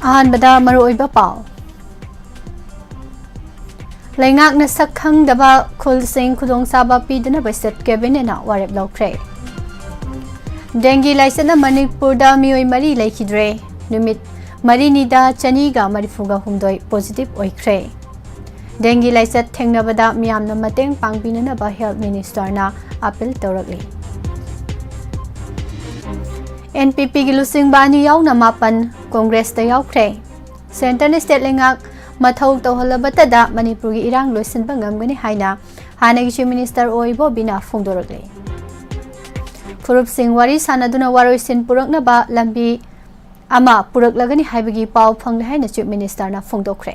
ꯑꯍꯥꯟꯕꯗ ꯃꯔꯨꯑꯣꯏꯕ ꯄꯥꯎ ꯂꯩꯉꯥꯛꯅ ꯁꯛ ꯈꯪꯗꯕ ꯈꯨꯜꯁꯤꯡ ꯈꯨꯗꯣꯡꯆꯥꯕ ꯄꯤꯗꯅꯕ ꯁ꯭ꯇꯦꯠ ꯀꯦꯕꯤꯅꯦꯠꯅ ꯋꯥꯔꯦꯞ ꯂꯧꯈ꯭ꯔꯦ꯫ ꯗꯦꯡꯒꯤ ꯂꯥꯏꯆꯠꯅ ꯃꯅꯤꯄꯨꯔꯗ ꯃꯤꯑꯣꯏ 4 ꯂꯩꯈꯤꯗ꯭ꯔꯦ꯫ ꯅꯨꯃꯤꯠ 4ꯅꯤꯗ 239 ꯄꯣꯖꯤꯇꯤꯚ ꯑꯣꯏꯈ꯭ꯔꯦ꯫ ꯗꯦꯡꯒꯤ ꯂꯥꯏꯆꯠ ꯊꯦꯡꯅꯕꯗ ꯃꯤꯌꯥꯝꯅ ꯃꯇꯦꯡ ꯄꯥꯡꯕꯤꯅꯅꯕ ꯍꯦꯜꯊ ꯃꯤꯅꯤꯁꯇꯔꯅ ꯑꯄꯤꯜ ꯇꯧꯔꯛꯂꯤ꯫ NPPꯒꯤ ꯂꯨꯆꯤꯡꯕ 2 ꯌꯥꯎꯅ 9 ꯀꯣꯡꯒ꯭ꯔꯦꯁꯇ ꯌꯥꯎꯈ꯭ꯔꯦ꯫ ꯁꯦꯟꯇꯔꯅ ꯁ꯭ꯇꯦꯠ ꯂꯩꯉꯥꯛ ꯃꯊꯧ ꯇꯧꯍꯜꯂꯕꯇꯗ ꯃꯅꯤꯄꯨꯔꯒꯤ ꯏꯔꯥꯡ ꯂꯣꯏꯁꯤꯟꯕ ꯉꯝꯒꯅꯤ ꯍꯥꯏꯅ ꯍꯥꯟꯅꯒꯤ ꯆꯤꯐ ꯃꯤꯅꯤꯁꯇꯔ ꯑꯣꯏꯕꯣꯕꯤꯅ ꯐꯣꯡꯗꯣꯔꯛꯂꯤ꯫ ꯐꯨꯔꯨꯞꯁꯤꯡ ꯋꯥꯔꯤ ꯁꯥꯅꯗꯨꯅ ꯋꯥꯔꯣꯏꯁꯤꯟ ꯄꯨꯔꯛꯅꯕ ꯂꯝꯕꯤ ꯑꯃ ꯄꯨꯔꯛꯂꯒꯅꯤ ꯍꯥꯏꯕꯒꯤ ꯄꯥꯎ ꯐꯪꯂꯦ ꯍꯥꯏꯅ ꯆꯤꯐ ꯃꯤꯅꯤꯁꯇꯔꯅ ꯐꯣꯡꯗꯣꯛꯈ꯭ꯔꯦ꯫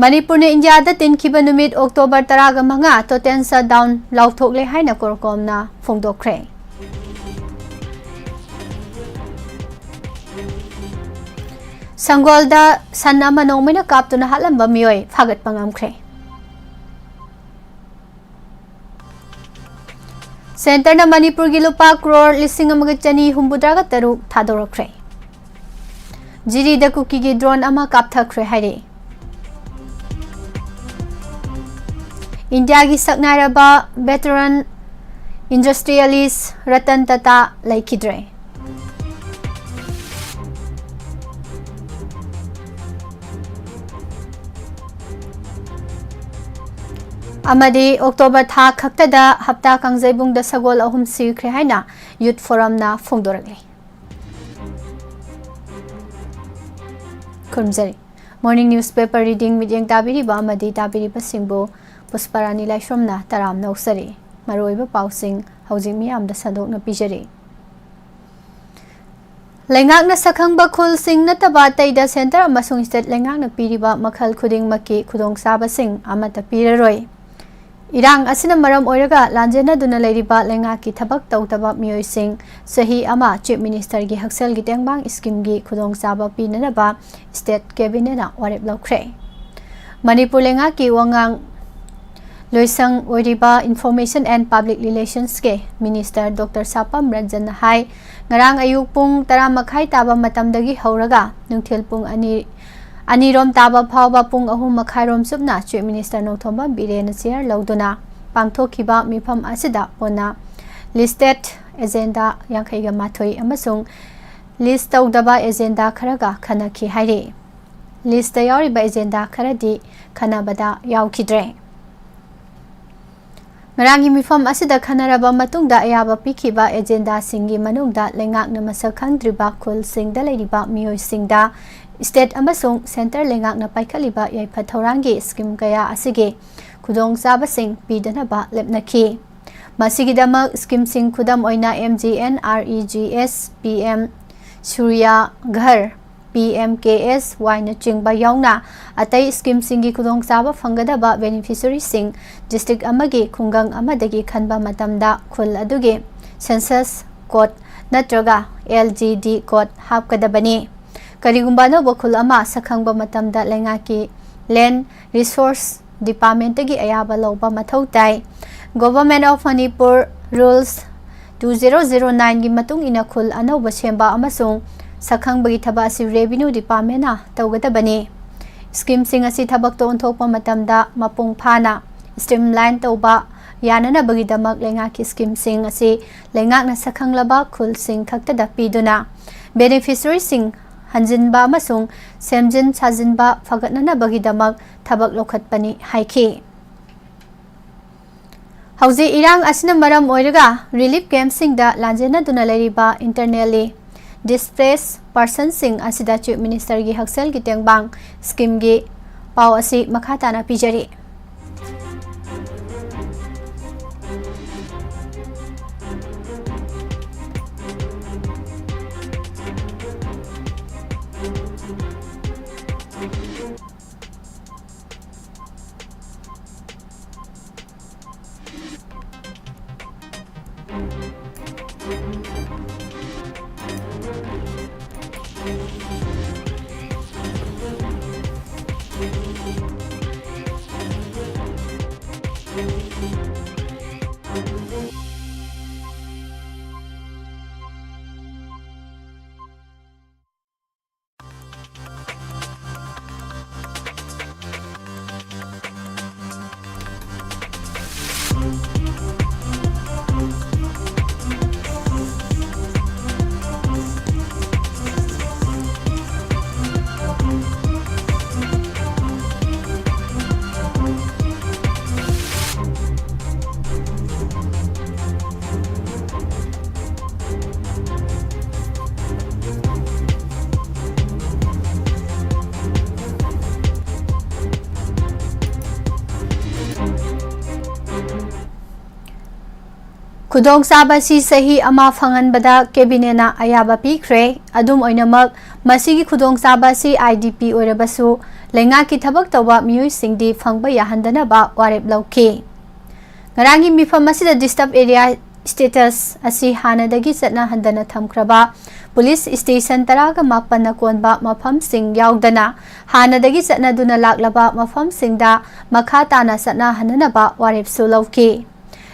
ꯃꯅꯤꯄꯨꯔꯅ ꯏꯟꯗꯤꯌꯥꯗ ꯇꯤꯟꯈꯤꯕ ꯅꯨꯃꯤꯠ ꯑꯣꯛꯇꯣꯕꯔ 15 ꯇꯣꯇꯦꯜ ꯁꯠꯗꯥꯎꯟ ꯂꯥꯎꯊꯣꯛꯂꯦ ꯍꯥꯏꯅ ꯀꯣꯔꯀꯣꯝꯅ ꯐꯣꯡꯗꯣꯛꯈ꯭ꯔꯦ꯫ ꯁꯪꯒꯣꯜꯗ ꯁꯟ ꯑꯃ ꯅꯣꯡꯃꯩꯅ ꯀꯥꯞꯇꯨꯅ ꯍꯥꯠꯂꯝꯕ ꯃꯤꯑꯣꯏ ꯐꯥꯒꯠꯄ ꯉꯝꯈ꯭ꯔꯦ꯫ ꯁꯦꯟꯇꯔꯅ ꯃꯅꯤꯄꯨꯔꯒꯤ ꯂꯨꯄꯥ ꯀ꯭ꯔꯣꯔ 1,263 ꯊꯥꯗꯣꯔꯛꯈ꯭ꯔꯦ꯫ ꯖꯤꯔꯤꯗ ꯀꯨꯀꯤꯒꯤ ꯗ꯭ꯔꯣꯟ ꯑꯃ ꯀꯥꯞꯊꯈ꯭ꯔꯦ ꯍꯥꯏꯔꯛꯏ꯫ ꯏꯟꯗꯤꯌꯥꯒꯤ ꯁꯛꯅꯥꯏꯔꯕ ꯚꯦꯇꯔꯥꯟ ꯏꯟꯗꯁꯇ꯭ꯔꯤꯌꯦꯂꯤꯁ ꯔꯇꯟ ꯇꯥꯇꯥ ꯂꯩꯈꯤꯗ꯭ꯔꯦ꯫ ꯑꯃꯗꯤ ꯑꯣꯛꯇꯣꯕꯔ ꯊꯥ ꯈꯛꯇꯗ ꯍꯞꯇꯥ ꯀꯥꯡꯖꯩꯕꯨꯡꯗ ꯁꯒꯣꯜ 3 ꯁꯤꯈ꯭ꯔꯦ ꯍꯥꯏꯅ ꯌꯨꯊ ꯐꯣꯔꯝꯅ ꯐꯣꯡꯗꯣꯔꯛꯂꯤ꯫ ꯈꯨꯔꯨꯝꯖꯔꯤ ꯃꯣꯔꯅꯤꯡ ꯅ꯭ꯌꯨꯁꯄꯦꯄꯔ ꯔꯤꯗꯤꯡ ꯃꯤꯠꯌꯦꯡ ꯇꯥꯕꯤꯔꯤꯕ ꯑꯃꯗꯤ ꯇꯥꯕꯤꯔꯤꯕꯁꯤꯡꯕꯨ ꯄꯨꯁꯄꯔꯥꯅꯤ ꯂꯥꯏꯁ꯭ꯔꯝꯅ ꯇꯔꯥꯝꯅ ꯑꯣꯛꯆꯔꯤ꯫ ꯃꯔꯨꯑꯣꯏꯕ ꯄꯥꯎꯁꯤꯡ ꯍꯧꯖꯤꯛ ꯃꯤꯌꯥꯝꯗ ꯁꯟꯗꯣꯛꯅ ꯄꯤꯖꯔꯤ꯫ ꯂꯩꯉꯥꯛꯅ ꯁꯛꯈꯪꯕ ꯈꯨꯜꯁꯤꯡ ꯅꯠꯇꯕ ꯑꯇꯩꯗ ꯁꯦꯟꯇꯔ ꯑꯃꯁꯨꯡ ꯁ꯭ꯇꯦꯠ ꯂꯩꯉꯥꯛꯅ ꯄꯤꯔꯤꯕ ꯃꯈꯜ ꯈꯨꯗꯤꯡꯃꯛꯀꯤ ꯈꯨꯗꯣꯡꯆꯥꯕꯁꯤꯡ ꯑꯃꯠꯇ ꯄꯤꯔꯔꯣꯏ꯫ ꯏꯔꯥꯡ ꯑꯁꯤꯅ ꯃꯔꯝ ꯑꯣꯏꯔꯒ ꯂꯥꯟꯖꯦꯟꯅꯗꯨꯅ ꯂꯩꯔꯤꯕ ꯂꯩꯉꯥꯛꯀꯤ ꯊꯕꯛ ꯇꯧꯗꯕ ꯃꯤꯑꯣꯏꯁꯤꯡ ꯆꯍꯤ ꯑꯃ ꯆꯤꯐ ꯃꯤꯅꯤꯁꯇꯔꯒꯤ ꯍꯛꯁꯦꯜꯒꯤ ꯇꯦꯡꯕꯥꯡ ꯁ꯭ꯀꯤꯝꯒꯤ ꯈꯨꯗꯣꯡꯆꯥꯕ ꯄꯤꯅꯅꯕ ꯁ꯭ꯇꯦꯠ ꯀꯦꯕꯤꯅꯦꯠꯅ ꯋꯥꯔꯦꯞ ꯂꯧꯈ꯭ꯔꯦ꯫ ꯃꯅꯤꯄꯨꯔ ꯂꯩꯉꯥꯛꯀꯤ ꯋꯥꯉꯥꯡ ꯂꯣꯏꯁꯪ ꯑꯣꯏꯔꯤꯕ ꯏꯟꯐꯣꯔꯃꯦꯁꯟ ꯑꯦꯟड ꯄꯕ꯭ꯂꯤꯛ ꯔꯤꯂꯦꯁꯟꯁꯀꯤ ꯃꯤꯅꯤꯁꯇꯔ ꯗꯣꯛꯇꯔ ꯁꯥꯄꯝ ꯔꯟꯖꯟꯅ ꯍꯥꯏ ꯉꯔꯥꯡ ꯑꯌꯨꯛ ꯄꯨꯡ 10:30 ꯇꯥꯕ ꯃꯇꯝꯗꯒꯤ ꯍꯧꯔꯒ ꯅꯨꯡꯊꯤꯜ ꯄꯨꯡ 2ꯔꯣꯝ ꯇꯥꯕ ꯐꯥꯎꯕ ꯄꯨꯡ 3:30 ꯆꯨꯞꯅ ꯆꯤꯐ ꯃꯤꯅꯤꯁꯇꯔ ꯅꯣꯡꯊꯣꯝꯕꯝ ꯕꯤꯔꯦꯟꯅ ꯆꯤꯌꯔ ꯂꯧꯗꯨꯅ ꯄꯥꯡꯊꯣꯛꯈꯤꯕ ꯃꯤꯐꯝ ꯑꯁꯤꯗ ꯄꯨꯟꯅ ꯂꯤꯁꯇꯦꯠ ꯑꯦꯖꯦꯟꯗꯥ 52 ꯑꯃꯁꯨꯡ ꯂꯤꯁ ꯇꯧꯗꯕ ꯑꯦꯖꯦꯟꯗꯥ ꯈꯔꯒ ꯈꯟꯅꯈꯤ ꯍꯥꯏꯔꯤ꯫ ꯂꯤꯁꯇ ꯌꯥꯎꯔꯤꯕ ꯑꯦꯖꯦꯟꯗꯥ ꯈꯔꯗꯤ ꯈꯟꯅꯕꯗ ꯌꯥꯎꯈꯤꯗ꯭ꯔꯦ꯫ ꯉꯔꯥꯡꯒꯤ ꯃꯤꯐꯝ ꯑꯁꯤꯗ ꯈꯟꯅꯔꯕ ꯃꯇꯨꯡꯗ ꯑꯌꯥꯕ ꯄꯤꯈꯤꯕ ꯑꯦꯖꯦꯟꯗꯥꯁꯤꯡꯒꯤ ꯃꯅꯨꯡꯗ ꯂꯩꯉꯥꯛꯅ ꯃꯁꯛ ꯈꯪꯗ꯭ꯔꯤꯕ ꯈꯨꯜꯁꯤꯡꯗ ꯂꯩꯔꯤꯕ ꯃꯤꯑꯣꯏꯁꯤꯡꯗ ꯁ꯭ꯇꯦꯠ ꯑꯃꯁꯨꯡ ꯁꯦꯟꯇꯔ ꯂꯩꯉꯥꯛꯅ ꯄꯥꯏꯈꯠꯂꯤꯕ ꯌꯥꯏꯐ ꯊꯧꯔꯥꯡꯒꯤ ꯁ꯭ꯀꯤꯝ ꯀꯌꯥ ꯑꯁꯤꯒꯤ ꯈꯨꯗꯣꯡꯆꯥꯕꯁꯤꯡ ꯄꯤꯗꯅꯕ ꯂꯦꯞꯅꯈꯤ꯫ ꯃꯁꯤꯒꯤꯗꯃꯛ ꯁ꯭ꯀꯤꯝꯁꯤꯡ ꯈꯨꯗꯝ ꯑꯣꯏꯅ MGNREGS, PM ꯁꯨꯔ꯭ꯌ ꯘꯔ, PMKSYꯅꯆꯤꯡꯕ ꯌꯥꯎꯅ ꯑꯇꯩ ꯁ꯭ꯀꯤꯝꯁꯤꯡꯒꯤ ꯈꯨꯗꯣꯡꯆꯥꯕ ꯐꯪꯒꯗꯕ ꯕꯦꯅꯤꯐꯤꯁꯔꯤꯁꯤꯡ ꯗꯤꯁꯇ꯭ꯔꯤꯛ ꯑꯃꯒꯤ ꯈꯨꯡꯒꯪ ꯑꯃꯗꯒꯤ ꯈꯟꯕ ꯃꯇꯝꯗ ꯈꯨꯜ ꯑꯗꯨꯒꯤ ꯁꯦꯟꯁꯁ ꯀꯣꯗ ꯅꯠꯇ꯭ꯔꯒ LGD ꯀꯣꯗ ꯍꯥꯞꯀꯗꯕꯅꯤ꯫ ꯀꯔꯤꯒꯨꯝꯕ ꯑꯅꯧꯕ ꯈꯨꯜ ꯑꯃ ꯁꯛꯈꯪꯕ ꯃꯇꯝꯗ ꯂꯩꯉꯥꯛꯀꯤ ꯂꯦꯟꯗ ꯔꯤꯁꯣꯔꯁ ꯗꯤꯄꯥꯔꯠꯃꯦꯟꯇꯒꯤ ꯑꯌꯥꯕ ꯂꯧꯕ ꯃꯊꯧ ꯇꯥꯏ꯫ ꯒꯚꯔꯟꯃꯦꯟꯠ ꯑꯣꯐ ꯃꯅꯤꯄꯨꯔ ꯔꯨꯜꯁ 2009ꯒꯤ ꯃꯇꯨꯡ ꯏꯟꯅ ꯈꯨꯜ ꯑꯅꯧꯕ ꯁꯦꯝꯕ ꯑꯃꯁꯨꯡ ꯁꯛꯈꯪꯕꯒꯤ ꯊꯕꯛ ꯑꯁꯤ ꯔꯦꯚꯤꯅ꯭ꯌꯨ ꯗꯤꯄꯥꯔꯠꯃꯦꯟꯠꯅ ꯇꯧꯒꯗꯕꯅꯤ꯫ ꯁ꯭ꯀꯤꯝꯁꯤꯡ ꯑꯁꯤ ꯊꯕꯛꯇ ꯑꯣꯟꯊꯣꯛꯄ ꯃꯇꯝꯗ ꯃꯄꯨꯡ ꯐꯥꯅ ꯁ꯭ꯇ꯭ꯔꯤꯝꯂꯥꯏꯟ ꯇꯧꯕ ꯌꯥꯅꯅꯕꯒꯤꯗꯃꯛ ꯂꯩꯉꯥꯛꯀꯤ ꯁ꯭ꯀꯤꯝꯁꯤꯡ ꯑꯁꯤ ꯂꯩꯉꯥꯛꯅ ꯁꯛꯈꯪꯂꯕ ꯈꯨꯜꯁꯤꯡ ꯈꯛꯇꯗ ꯄꯤꯗꯨꯅ ꯕꯦꯅꯤꯐꯤꯁꯔꯤꯁꯤꯡ ꯍꯟꯖꯤꯟꯕ ꯑꯃꯁꯨꯡ ꯁꯦꯝꯖꯤꯟ ꯁꯥꯖꯤꯟꯕ ꯐꯒꯠꯅꯅꯕꯒꯤꯗꯃꯛ ꯊꯕꯛ ꯂꯧꯈꯠꯄꯅꯤ ꯍꯥꯏꯈꯤ꯫ ꯍꯧꯖꯤꯛ ꯏꯔꯥꯡ ꯑꯁꯤꯅ ꯃꯔꯝ ꯑꯣꯏꯔꯒ ꯔꯤꯂꯤꯐ ꯀꯦꯝꯞꯁꯤꯡꯗ ꯂꯥꯟꯖꯦꯟꯅꯗꯨꯅ ꯂꯩꯔꯤꯕ ꯏꯟꯇꯔꯅꯦꯜꯂꯤ ꯗꯤꯁꯄ꯭ꯂꯦꯁ ꯄꯔꯁꯟꯁꯤꯡ ꯑꯁꯤꯗ ꯆꯤꯐ ꯃꯤꯅꯤꯁꯇꯔꯒꯤ ꯍꯛꯁꯦꯜꯒꯤ ꯇꯦꯡꯕꯥꯡ ꯁ꯭ꯀꯤꯝꯒꯤ ꯄꯥꯎ ꯑꯁꯤ ꯃꯈꯥ ꯇꯥꯅ ꯄꯤꯖꯔꯤ꯫ Kudong sabasi sahi ama fangan bada kabinena ayaba pikre adum oinamak masigi kudong sabasi IDP orabasu lenga ki thabak tawa miyoi singdi phangba yahandana ba warep lauke ngarangi mifam masida disturb area status asi hanadagi satna handana thamkraba police station taraga mapana konba mafam sing yaudana hanadagi satna duna laklaba mafam singda makha tana satna hanana ba warep su lauke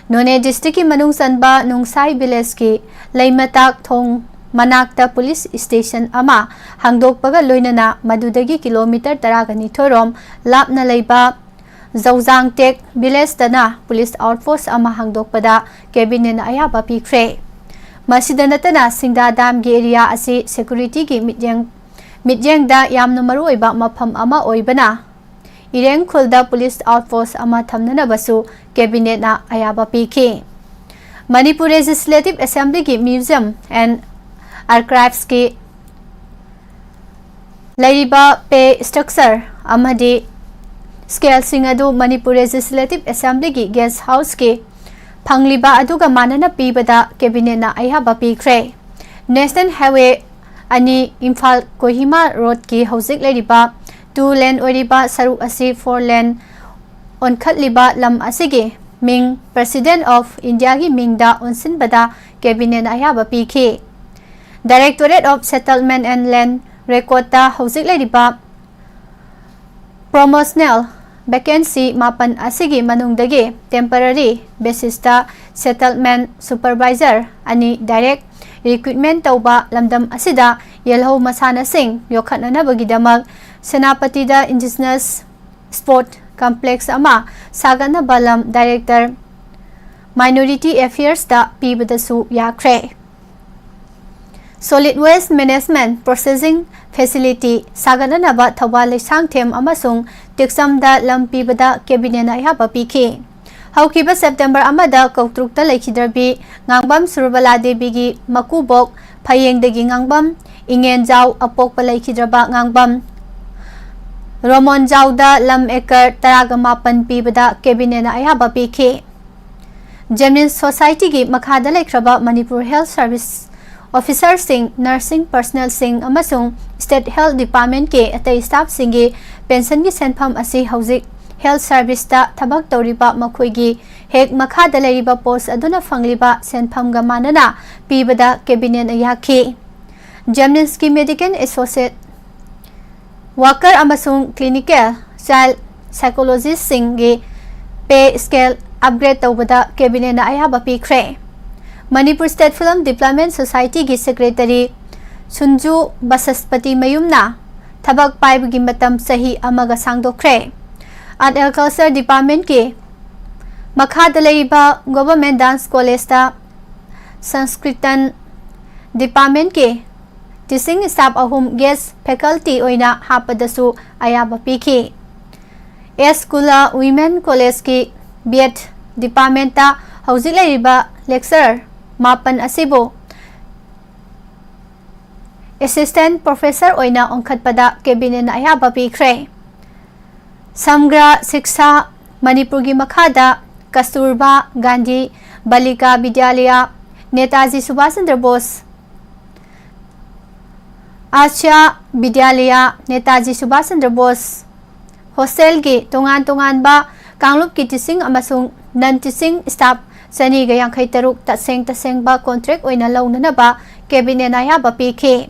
None district ki manung sanba nungsai village ki laimatak thong manakta police station ama hangdok paga loinana madudagi kilometer taragani thorom lapna leiba Zawjang tek village tana police outpost ama hangdok pada cabinet ayaba pikre masida natana singda dam gi area asi security ki mityang da yamna maruiba mafam ama oibana Ireng khulda police outpost ama thamnana basu cabinet na ayaba piki Manipur Legislative Assembly ki museum and archives ki laiba pe structure amadi scale singadu Manipur Legislative Assembly ki guest house ki phangliba aduga manana pibada cabinet na ayaba pikre National Highway ani Imphal Kohima road ki hauzik laiba 2 lane oriba saruk asi 4 lane onkhat liba lam asigi ming President of India gi mingda onsin bada cabinet ayaba piki Directorate of Settlement and Land Record ta hauzik laiba promotional vacancy mapan asigi manungdagi temporary basis ta settlement supervisor ani direct recruitment tauba lamdam asida yelho masana sing yokhatna bagidamak Senapati da Indigenous Sport Complex ama sagana balam director Minority Affairs da pibadasu yakre Solid Waste Management Processing Facility sagana naba thawal sangthem amasung tiksam da lam pibada cabinet ayaba piki Haukiba September amada kautrukta laikhidrabi ngangbam Surbala Devi gi makubok phayengdagi ngangbam ingen jaw apokpa laikhidraba ngangbam Romon Jauda lam ekar taraga mapan pibada cabinet ayaba piki Genuine Society gi makhada laikhraba Manipur Health Service Officer sing nursing personnel sing amasung State Health Department ke atai staff singi pension gi senpham asi hauzik Health Service ta thabak toriba makhoigi hek makhada laiba post aduna fangliba senpham ga manana pibada cabinet ayaki Genuine ki Medical Associate Worker amasung clinical child psychologist singi pay scale upgrade tawbada cabinet na ayaba pikre Manipur State Film Development Society gi secretary Sunju Basaspati Mayumna thabak paibagi matam sahi amaga sangdokre Art and Culture Department ki makhada laiba Government Dance College ta Sanskritan Department ki Teaching staff ahum guest faculty oina hapadasu ayaba piki Eskula Women College ki B.Ed Department ta hauzik laiba lecturer mapan asibo Assistant Professor oina onkhatpada cabinet na ayaba pikre Samgra Shiksha Manipur gi makhada Kasturba Gandhi Balika Vidyalaya Netaji Subhash Chandra Bose Asya Vidyalaya Netaji Subhash Chandra Bose Hostel gi tongan ba Kanglup ki teaching amasung non teaching staff Sani ga yang kai taruk taseng ba contract oina launanaba cabinet na yaba piki.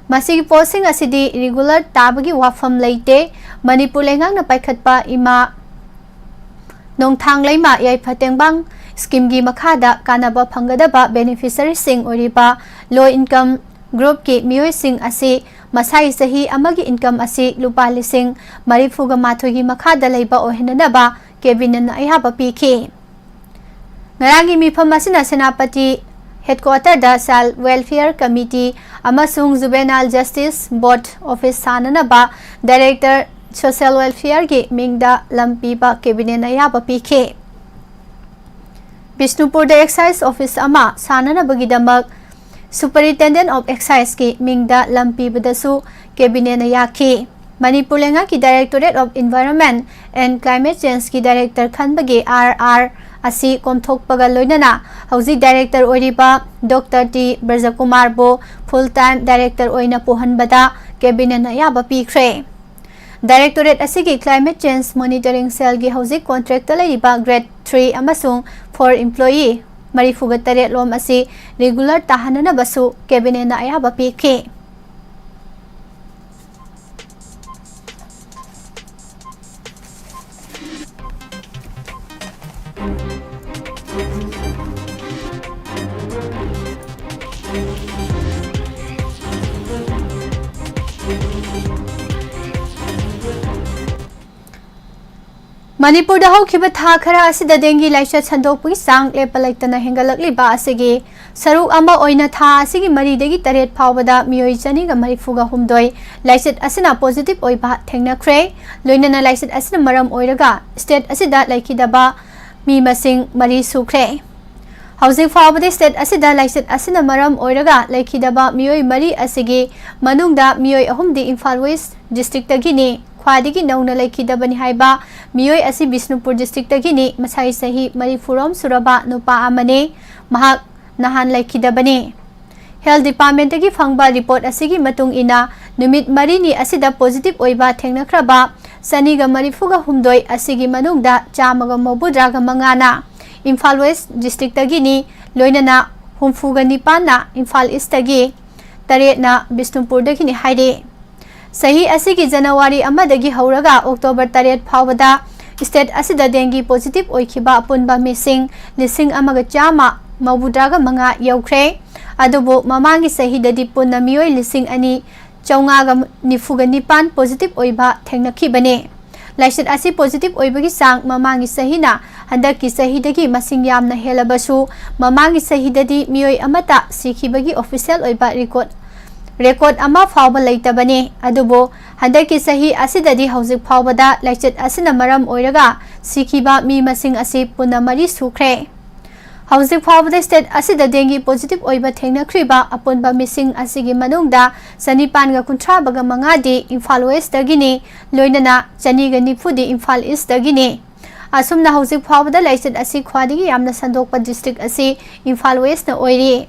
Masigi posting asidi regular tabagi WAPHAM leite Manipur lengang na paikhatpa ima nong thang leima yai phatengbang scheme gi makhada kanaba phangadaba beneficiary sing oriba low income group ki miyoi sing asi masai sahi amagi income asi lupa lising marifuga mathogi makhada leiba ohenanaba cabinet na ayaba piki. Ngarangi mifam asina senapati headquarter da Sal Welfare Committee amasung Juvenile Justice Board Office sananaba Director Social Welfare gi mingda lampiba cabinet na yaba piki. Bishnupur da Excise Office ama sananabagi damak Superintendent of Excise ki mingda lampibadasu cabinet na yaki. Manipur lenga ki Directorate of Environment and Climate Change ki Director khanbagi RR asi komthokpaga loinana hauji Director oriba Dr. T Brajakumar bo full time Director oina pohanbada cabinet na yaba pikre. Directorate asigi Climate Change Monitoring Cell gi hauji contract laiba grade 3 amasung 4 employee marifuga taret lom asi regular tahanana basu cabinet na ayaba piki. Manipur da haukiba tha khara asida dengi laisha chandokpui sang lepalaitana hengalakliba asigi saruk ama oina tha asigi mari degi taret phawbada miyoi chani ga marifuga humdoi laiset asina positive oiba thengnakhre loinana laiset asina maram oiraga state asida laikidaba mi masing mari sukhre. Housing phawbada state asida laiset asina maram oiraga laikidaba miyoi mari asigi manungda miyoi ahumdi Imphal West district tagini khwadigi nauna laikidabani haiba miyoi asi Bishnupur district tagini masai sahi marifurom suraba nupa amane mahak nahan laikidabani. Health Department tagi phangba report asigi matung ina numit marini asida positive oiba thengnakraba saniga marifuga humdoi asigi manungda chamaga mobudraga mangana Imphal West district tagini loinana humfuga nipana Imphal East tagi taretna Bishnupur dagini haide. Sahi asigi January amadagi hauraga October taret phawbada state asida dengi positive oikiba apunba missing lising amaga chama mabudraga manga yaukre adubu mamangi sahi dadi punna miyoi lising ani chaungaga nifuga nipan positive oiba thengnakhibane. Laiset asi positive oibagi sang mamangi sahi na handaki sahi dagi masing yamna helabasu mamangi sahi dadi miyoi amata sikhibagi official oiba record ama phawba leitabane adubo handaki sahi asidadi hauzik phawbada laichet asina maram oiraga sikhiba mi masing asi punamari sukhre. Hauzik phawbada state asida dengi positive oiba thengnakhriba apunba missing asigi manungda sanipan ga kunthra baga mangadi Imphal West dagini loinana chani ga nifudi Imphal East dagini asumna hauzik phawbada laichet asi khwadigi yamna sandokpa district asi Imphal West na oiri.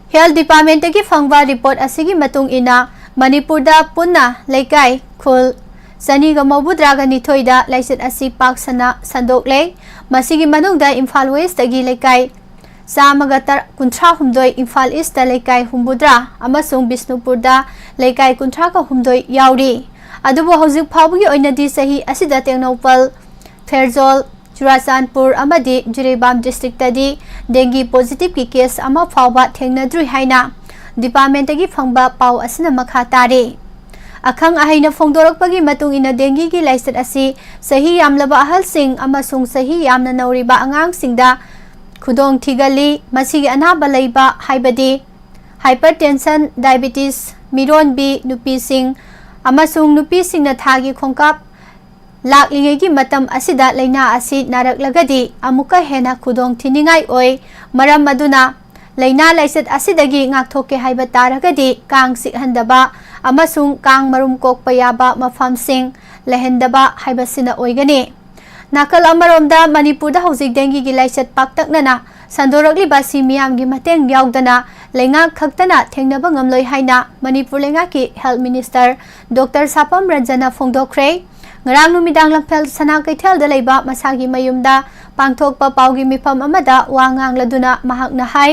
Health Department tagi phangba report asigi matung ina Manipur da punna laikai khul saniga mobudraga nithoida laiset asi paksana sandokle masigi manungda Imphal West tagi laikai samaga kunthra humdoi Imphal East da laikai humbudra amasung Bishnupur da laikai kunthra ka humdoi yauri adubo hauzik phawbugi oinadi sahi asida tengnopal Ferjol Churachandpur amadi Jirebam district tadi dengi positive ki case ama phawba thengnadrui haina department tagi phangba pau asina makha tare. Akhang ahaina phongdorakpagi matung ina dengi ki laiset asi sahi yamlaba ahal sing amasung sahi yamna nauriba angang singda khudong thigali masigi anaba leiba haibadi hypertension diabetes miron bi nupi sing amasung nupi sing na thagi khongkap laklingi matam asida laina asi naraklagadi amuka hena khudong thiningai oi maram maduna laina laiset asidagi ngakthoke haiba taragadi kang sikhandaba amasung kang marum kokpa yaba mafam sing lehendaba haibasina oigani. Nakal amaromda Manipur da hauzik dengi gi laiset paktaknana sandorakli basi miyam gi mateng yaudana lenga khaktana thengnaba ngamloi haina Manipur lenga ki Health Minister Dr. Sapam Ranjana phongdokre. Ngarang numidang lamphel sana kaithal da leiba masagi mayumda पांगथोकपा पाउगी मिफम अमदा वा nganglladuna mahakna hai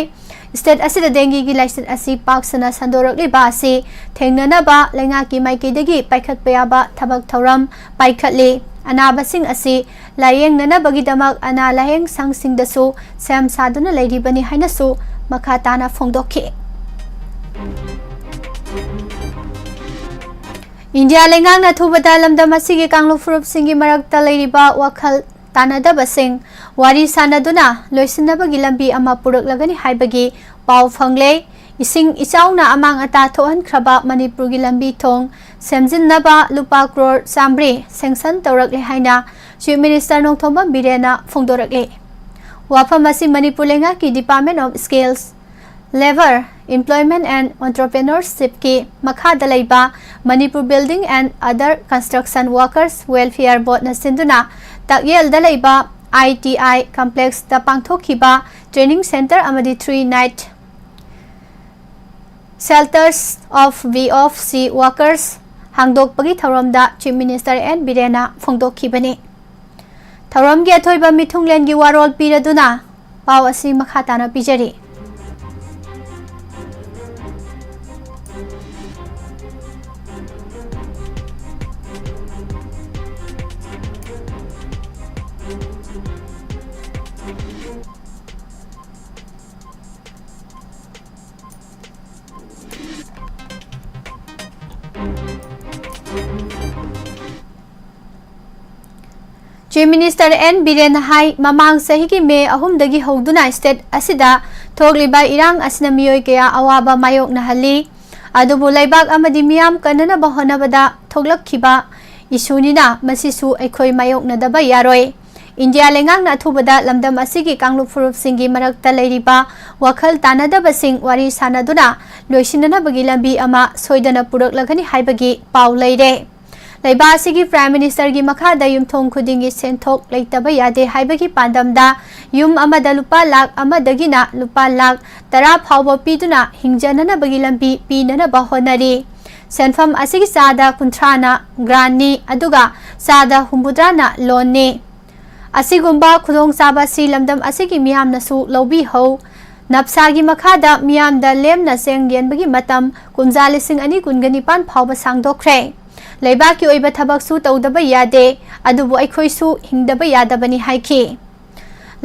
state asida dengi gi license asi paksana sandorokliba asi thengnanaba lenga ki maikidagi paikhatpa yaba thabak thoram paikhatli anabasing asi layeng nanabagi damak ana laheng sangsing dasu sam saduna leiribani hainasu makhatana phongdokhi India lengang na thubada lamdam asigi kanglo furup singi marakta leiriba wakhal tanadaba sing wari sanaduna loisinabagi lambi ama puraklagani haibagi pau phangle ising isauna amang ata thohan khraba manipur gi lambi thong semjinnaba lupa crore sambri sanction tawrakle haina chief minister nongthomba birena phongdorakle WAPHAM asi manipur lenga ki department of skills labor employment and entrepreneurship ki makhada leiba manipur building and other construction workers welfare board na sinduna takyel da leiba ITI complex da pangthokhiba training center amadi 3 night shelters of VOC workers hangdokpagi thoramda chief minister N Birena phongdokhibani thoram gi athoiba mithunglen gi warol piraduna paw asi makhatana pijari Chief Minister N Biren hai mamang sahi ki me ahum dagi hoduna state asida thogliba irang asna miyoi kaya awaba mayok na hali adubu laibak amadi miyam kanana bahona bada thoglakhiba isunina masisu aikhoi mayok na daba yaroi India lengang na thubada lamdam asigi kanglup furup singi marakta leiriba wakhal tanadaba sing wari sanaduna loisinana bagi lambi ama soidana puraklagani haibagi pau leire Laiba asigi Prime Minister gi makhada yumthong khudingi senthok leitaba yade haibagi pandamda yum amada lupa lakh amadagina lupa lakh 10 phawba piduna hingjanana bagi lambi pinana bahonari senfam asigi sada kuntrana grani aduga sada humbudrana lonni asigumba khudong saba si lamdam asigi miyamna su lobi ho napsagi makhada miyamda lemna sengyen bagi matam kumja lising ani kungani pan phawba sangdokre Laiba ki oiba thabak su tawdaba yade adubu aikhoi su hingdaba yadabani haiki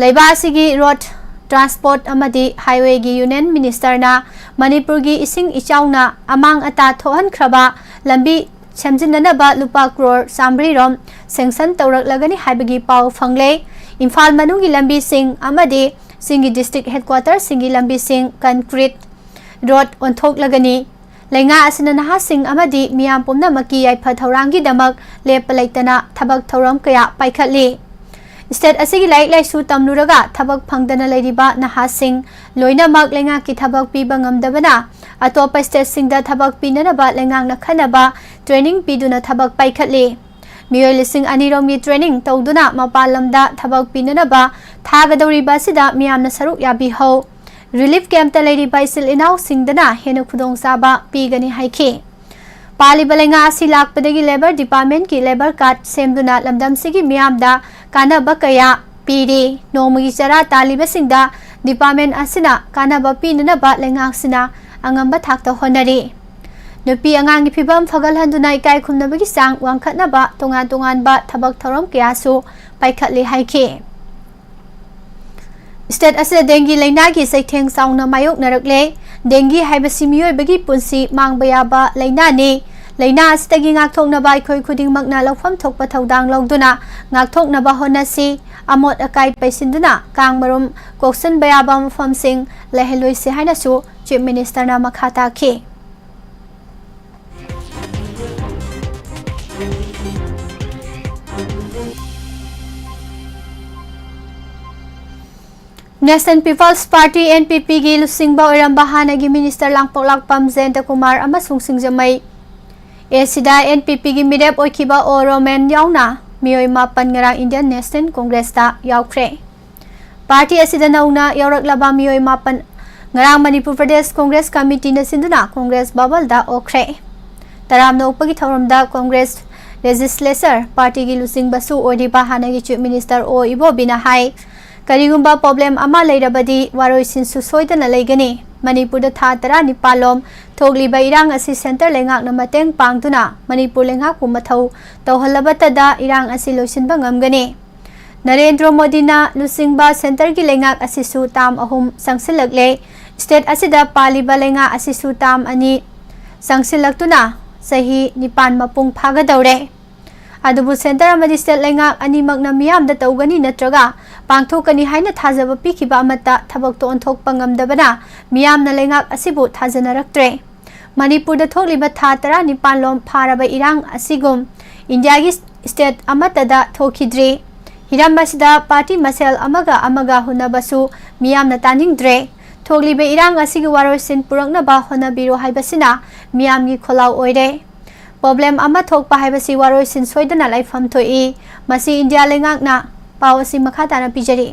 Laiba asigi road transport amadi highway gi union minister na manipur gi ising ichauna amang ata thohan khraba lambi semjinanaba lupa crore sambri rom sanction tawraklagani haibagi pau phangle imphal manungi lambi sing amadi singi district headquarters singi lambi sing concrete road onthoklagani Lenga asina naha sing amadi miyam pumna maki yaipa thaurangi damak lepalaitana thabak thauram kaya paikhatli state asigi lai su tamluraga thabak phangdana leiriba naha sing loinamak lenga ki thabak piba ngamdabana atopa state singda thabak pinana ba lengang na khanaba training piduna thabak paikhatli miyoi lising anirom gi training tawduna mapalamda thabak pinana ba thagadawriba sida miyamna saruk yabi ho Relief camp ta lady baisil inaw singdana henu khudong saba pigani haiki pali balenga asi lakpadagi labor department ki labor card semduna lamdam sigi miyamda kana bakaya piri nomagi chara taliba singda department asina kana ba pinana ba lenga sina angamba thakta honari nupi angang gi phibam phagal handuna ikai khumnabagi sang wangkhatna ba tongan ba thabak thorom kyasu paikhatli haiki State asida dengi laina gi saitheng sauna mayok narakle dengi haibasi miyoi bagi punsi mangbaya ba laina ni laina asitagi ngakthokna ba ikhoi khuding makna lawpham thokpa thodang lawduna ngakthokna ba honasi amot akai paisinduna kangmarum koksan baya ba mafam sing leheloi se haina su chief minister na makhata ki National People's Party NPP gi lusingba oiramba hanagi minister langpok lakpam Jayanta Kumar amasung singjamai esida NPP gi mirep oikhiba o Roman yauna miyoi mapan ngarang Indian National Congress ta yaukre party asida nauna yauraklaba miyoi mapan ngarang Manipur Pradesh Congress Committee na sinduna Congress bubble da okre taramna upagi thoramda Congress legislature party की लुसिंग Basu ओरिबा हानागी chief minister ओ इबोबिना high करीगुंबा problem अमा लेरबदी वारोइसिन सुसोइदना लेगनी मणिपुर था तरा निपालोम थोगलीबा इरांग असि centre लेंगाकना मतेंग पांगदुना मणिपुर लेंगाकु मथौ तौहलबतदा इरांग असि लोइसिनबा ngamgani Narendra मोदीना लुसिंगबा centre की लेंगाक असिसु ताम अहुम संगसिलकले state असिदा पालिबा लेंगा असिसु ताम अनि संगसिलक्तुना सही निपान मपुंग फागदौरे अदुबु सेंटर अमदि स्टेट लेंगा अनिमकना मियामदा तौगनी नत्रगा पांगथोकनी हाइना थाजब पिखिबा अमता थबक तो ओंथोकपा ngamdabana मियामना लेंगा असिबु थाजनरक्त्रे मणिपुर थोकलिबा था तरा निपान लोम फारबा इरांग असिगुम इंडिया की स्टेट अमतदा थोखिद्री हिरमबसिदा पार्टी मसेल अमगा अमगा हुनबसु मियामना तानिंगद्रे थोगलिबे इरांग असिगी वारोइसिन पुरकनबा होनबिरो हाइबसिना मियामगी खोलाव ओइरे प्रॉब्लम अमा थोकपा हाइबसि वारोइसिन सोइदना लाइफम थोई मसि इंडिया लेंगाकना पावसि मखाताना पिजरी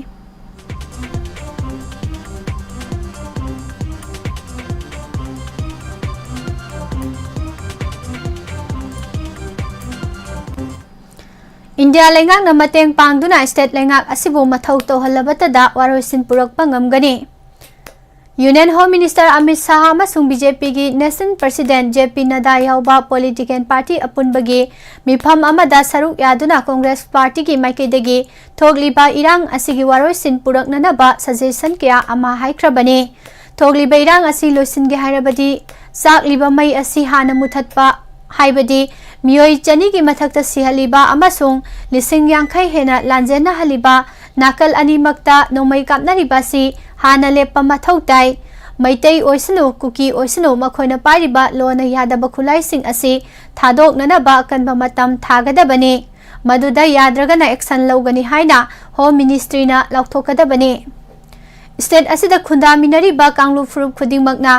इंडिया लेंगाकना मतेंग पांगदुना स्टेट लेंगाक असिबु मथौ तौहलबतदा वारोइसिन पुरकपा ngamgani union home minister Amit Shah अमसुंग बीजेपी की national president JP Nadda यावबा political party अपुनबगी मिफम अमदा सरुक यादुना कांग्रेस पार्टी की माइकेदगी थोगलिबा इरांग असिगी वारोइसिन पुरकननबा सजेशन कया अमा हाइख्रबने थोगलिबा इरांग असि लोइसिनगे हाइरबदी साकलिबा मई असि हाना मुथतपा हाइबदी मियोई चनी की मथक्ता सिहलिबा अमसुंग लिसिंग यांखै हेना लांजेना हलिबा नाकल अनिमक्ता नोमई कापनारिबासी हाना लेप्पा मथौ ताई मैतै ओइसनु कुकी ओइसनु मखोइना पारिबा लोना यादबा खुलाइसिंग असि थादोकननबा कनबा मतम थागदबने मदुदा याद्रगना एक्शन लौगनी हाइना होम मिनिस्ट्रीना लौथोकदबने स्टेट असिदा खुंदामिनरिबा कांगलु फुरुप खुदिंगमकना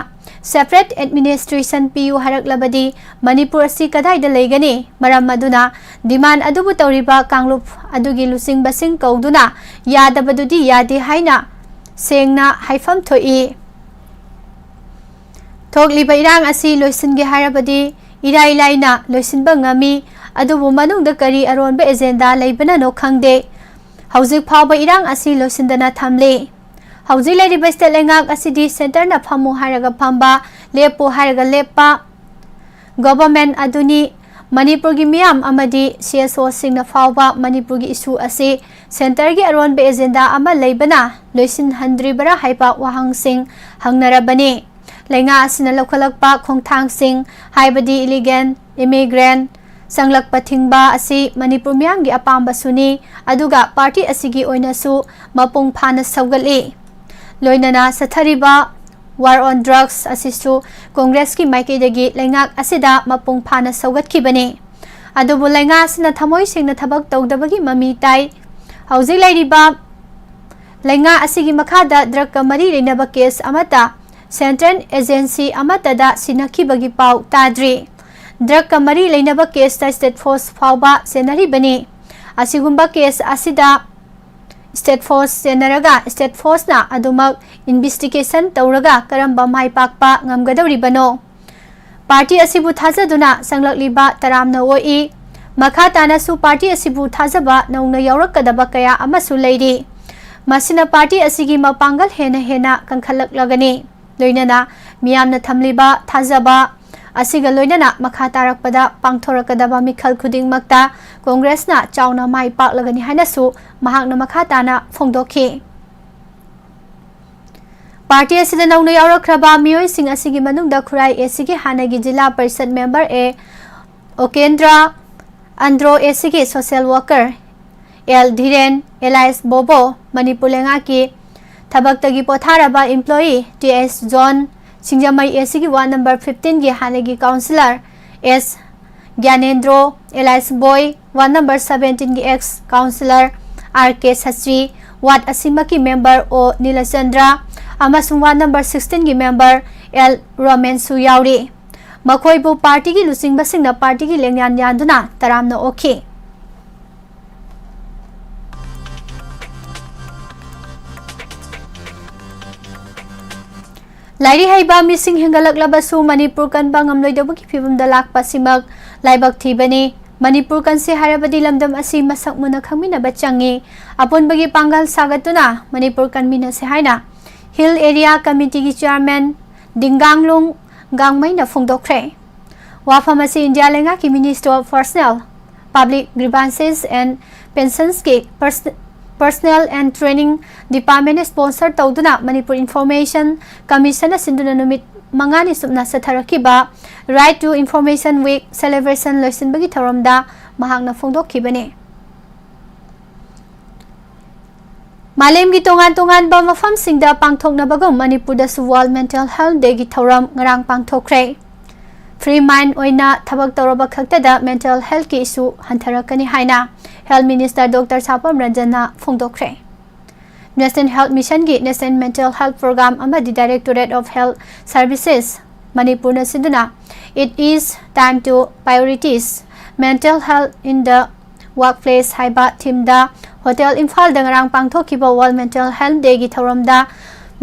सेपरेट एडमिनिस्ट्रेशन पीयू हारक्लबदी मणिपुर असि कदाइदा लेगनी मरम मदुना डिमांड अदुबु तौरिबा कांगलु अदुगी लुसिंग बसिंग कौदुना यादबदुदी यादे हाइना सेंगना हाइफम थोई थोगलिबा इरांग असि लोइसिनगे हारबदी इराई लाइना लोइसिनबा ngami अदुबु मनुंगदा करी अरोनबा एजेंडा लेबना नो खंगदे हौजिक फावबा इरांग असि लोइसिनदना थमले हौजिक लेरिबा स्टेट लेंगाक असिदी सेंटर ना फमु हारगा फंबा लेपो हारगा लेपा गवर्नमेंट अदुनी मणिपुर की मियाम अमदी सीएसओ सिंगना फावबा मणिपुर की इशू असे सेंटर की अरोनबा एजेंडा अमा लेबना लोइसिन हंद्रिबरा हाइबा वाहंग सिंग हंगनरबने लेंगा असिना लौखलकपा खोंगथांग सिंग हाइबदी इलिगेन इमिग्रेंट संगलकपा थिंगबा असि मणिपुर मियाम की अपाम्बा सुनी अदुगा पार्टी असिगी ओइनासु मपुंग फाना सौगली लोइनना सथरिबा वार ऑन ड्रग्स असिसु कांग्रेस की माइकेदगी लेंगाक असिदा मपुंग फाना सौगतखिबने अदुबु लेंगा असिना थमोइ सिंगना थबक तौदबगी ममी ताई हौजिक लेरिबा लेंगा असिगी मखादा ड्रग का मरी लेनबा केस अमता सेंट्रल एजेंसी अमतदा सिनखिबगी पाउ ताद्री ड्रग का मरी लेनबा केस स्टेट फोर्स फावबा सेनरिबने असिगुंबा केस असिदा स्टेट फोर्स सेनरगा स्टेट फोर्स ना अदुमक इन्वेस्टिगेशन तौरगा करंबा माइ पाकपा ngamgadawribano पार्टी असिबु थाजदुना संगलकलिबा तरामना ओई मखा तानासु पार्टी असिबु थाजबा नौना यावरकदबा कया अमसु लेरी मसिना पार्टी असिगी मपांगल हेना हेना कंखलकलगनी लोइनना मियामना थमलिबा थाजबा असिगा लोइनना मखा तारकपदा पांगथोरकदबा मिखल खुदिंगमक्ता कांग्रेसना चावना माइ पाकलगनी हाइनासु महाकना मखा ताना फोंदोखि पार्टी असिदा नौना यावरख्रबा मियोइ सिंग असिगी मनुंगदा खुराई एसिगी हानागी जिला परिषद मेंबर ए ओकेंद्रा अंद्रो एसिगी social worker L Dhiren alias Bobo Manipur लेंगा की थबक्तगी पोथारबा एम्प्लॉई टीएस जोन सिंगजमई एसिगी वार्ड नंबर 15 की हानेगी councillor S Gyanendro alias Boy ward number 17 की एक्स काउंसिलर आर के सची वार्ड असीमा की मेंबर ओ नीलचंद्रा अमसुंग वार्ड नंबर 16 की मेंबर एल रोमेंसु याउरी मखोइबु पार्टी की लुसिंगबसिंगना पार्टी की लेंयान यानदुना तरामना ओखी लाइरी हाइबा मिसिंग हेंगलकलबसु मणिपुर कनबा ngamloidabagi फिवमदा लाकपा सिमक लाइबक थीबनी Manipur kansi harabadi lamdam asi masak muna khangmina bachangi apun bagi pangal sagatuna Manipur kanmina se haina Hill Area Committee ki Chairman Dinganglung Gangmai na phongdokre WAPHAM asi India lenga ki Minister of Personnel Public Grievances and Pensions ki Personnel and Training Department sponsor tauduna Manipur Information Commission asinduna numit mangani subna satharakiba Right to Information Week celebration loisinbagi tharamda mahakna phongdokkibani Malemgi tongan-tongan ba mafamsingda pangthoknabagum Manipurda su World Mental Health Day gi thoram ngarang pangthokre Free mind oina thabak tawraba khaktada mental health ki issue hantarakani haina Health Minister Dr. Sapam Ranjana phongdokre National Health Mission ki National Mental Health Program amadi Directorate of Health Services Manipur na sinduna It is time to prioritize mental health in the workplace haiba timda Hotel Imphal da ngarang pangthokiba World Mental Health Day gi thoramda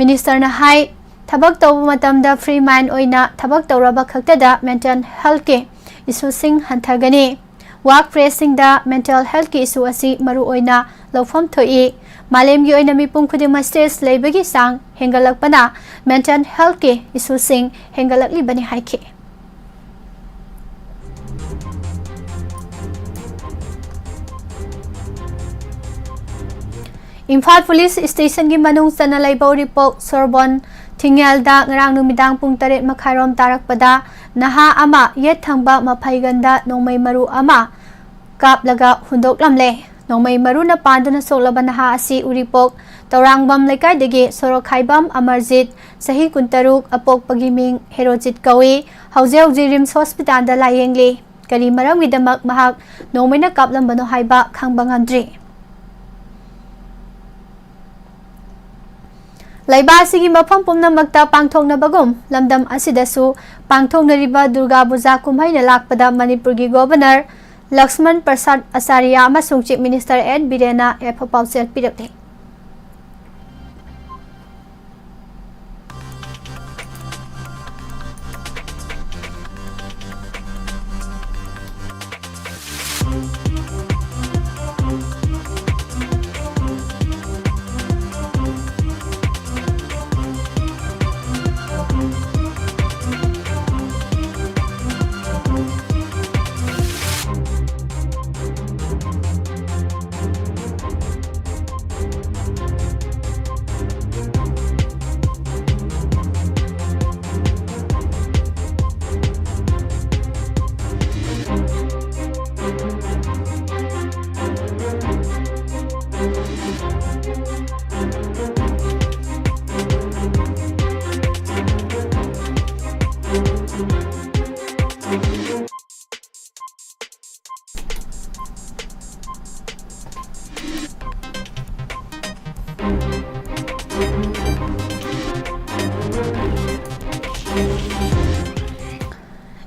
Minister na hai thabak tawba matamda free mind oina thabak tawraba khaktada mental health ke issue sing hanthagani workplace sing da mental health ki issue asi maru oina lawfam thoi Malem gi oina mipum khudima stress leibagi sang hengalakpana mental health ke issue sing hengalakli bani haike Imphal Police Station gi manung sana laibaw report Sorbon Tingelda ngarang numidang pung 8 makharom tarakpada naha ama yet thangba maphaiganda nongmai maru ama kaplaga hundok lamle nongmai maru na panduna soklaba naha asi uripok Taurangbam lekai degi Sorokhaibam Amarjit sahi kuntaruk apok pagiming Herojit kawi hauje Rims Hospital da layengli kari maram gidamak mahak nongmai na kaplam bano haiba khangbangamdri Laiba sigi mafam pumnamakta pangthoknabagum lamdam asidasu pangthoknariba Durga Puja kumhaina lakpada Manipur gi Governor Lakshman Prasad Asaria amasung Chief Minister Ed Birena pausel pirakle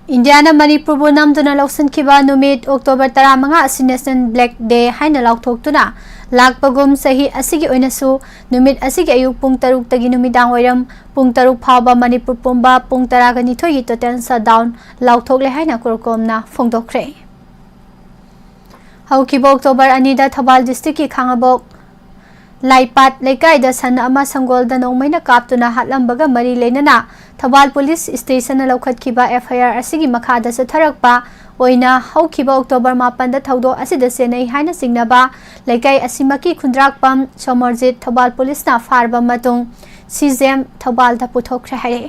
Indiana Manipur bu namduna loksan kiba numit October 15 asi National Black Day haina laukthokuna lakpagum sahi asigi oinasu numit asigi ayuk pung 3 tagi numidang oiram pung 3 phaba Manipur pumba pung 12 gi total shutdown lauthokle haina korkomna phongdokre haukiba October 2 da Thabal district ki khangabok Laipat lekai da san ama sangol da nongmaina kaptuna hatlambaga mari leinana Thabal Police Station na laukhat kiba FIR asigi makhada sa tharakpa oina haukiba October 8 da thaudo asida senai haina singnaba lekai asimaki khundrakpam Somarjit Thabal Police na farba matung CJM Thabal da puthokre hare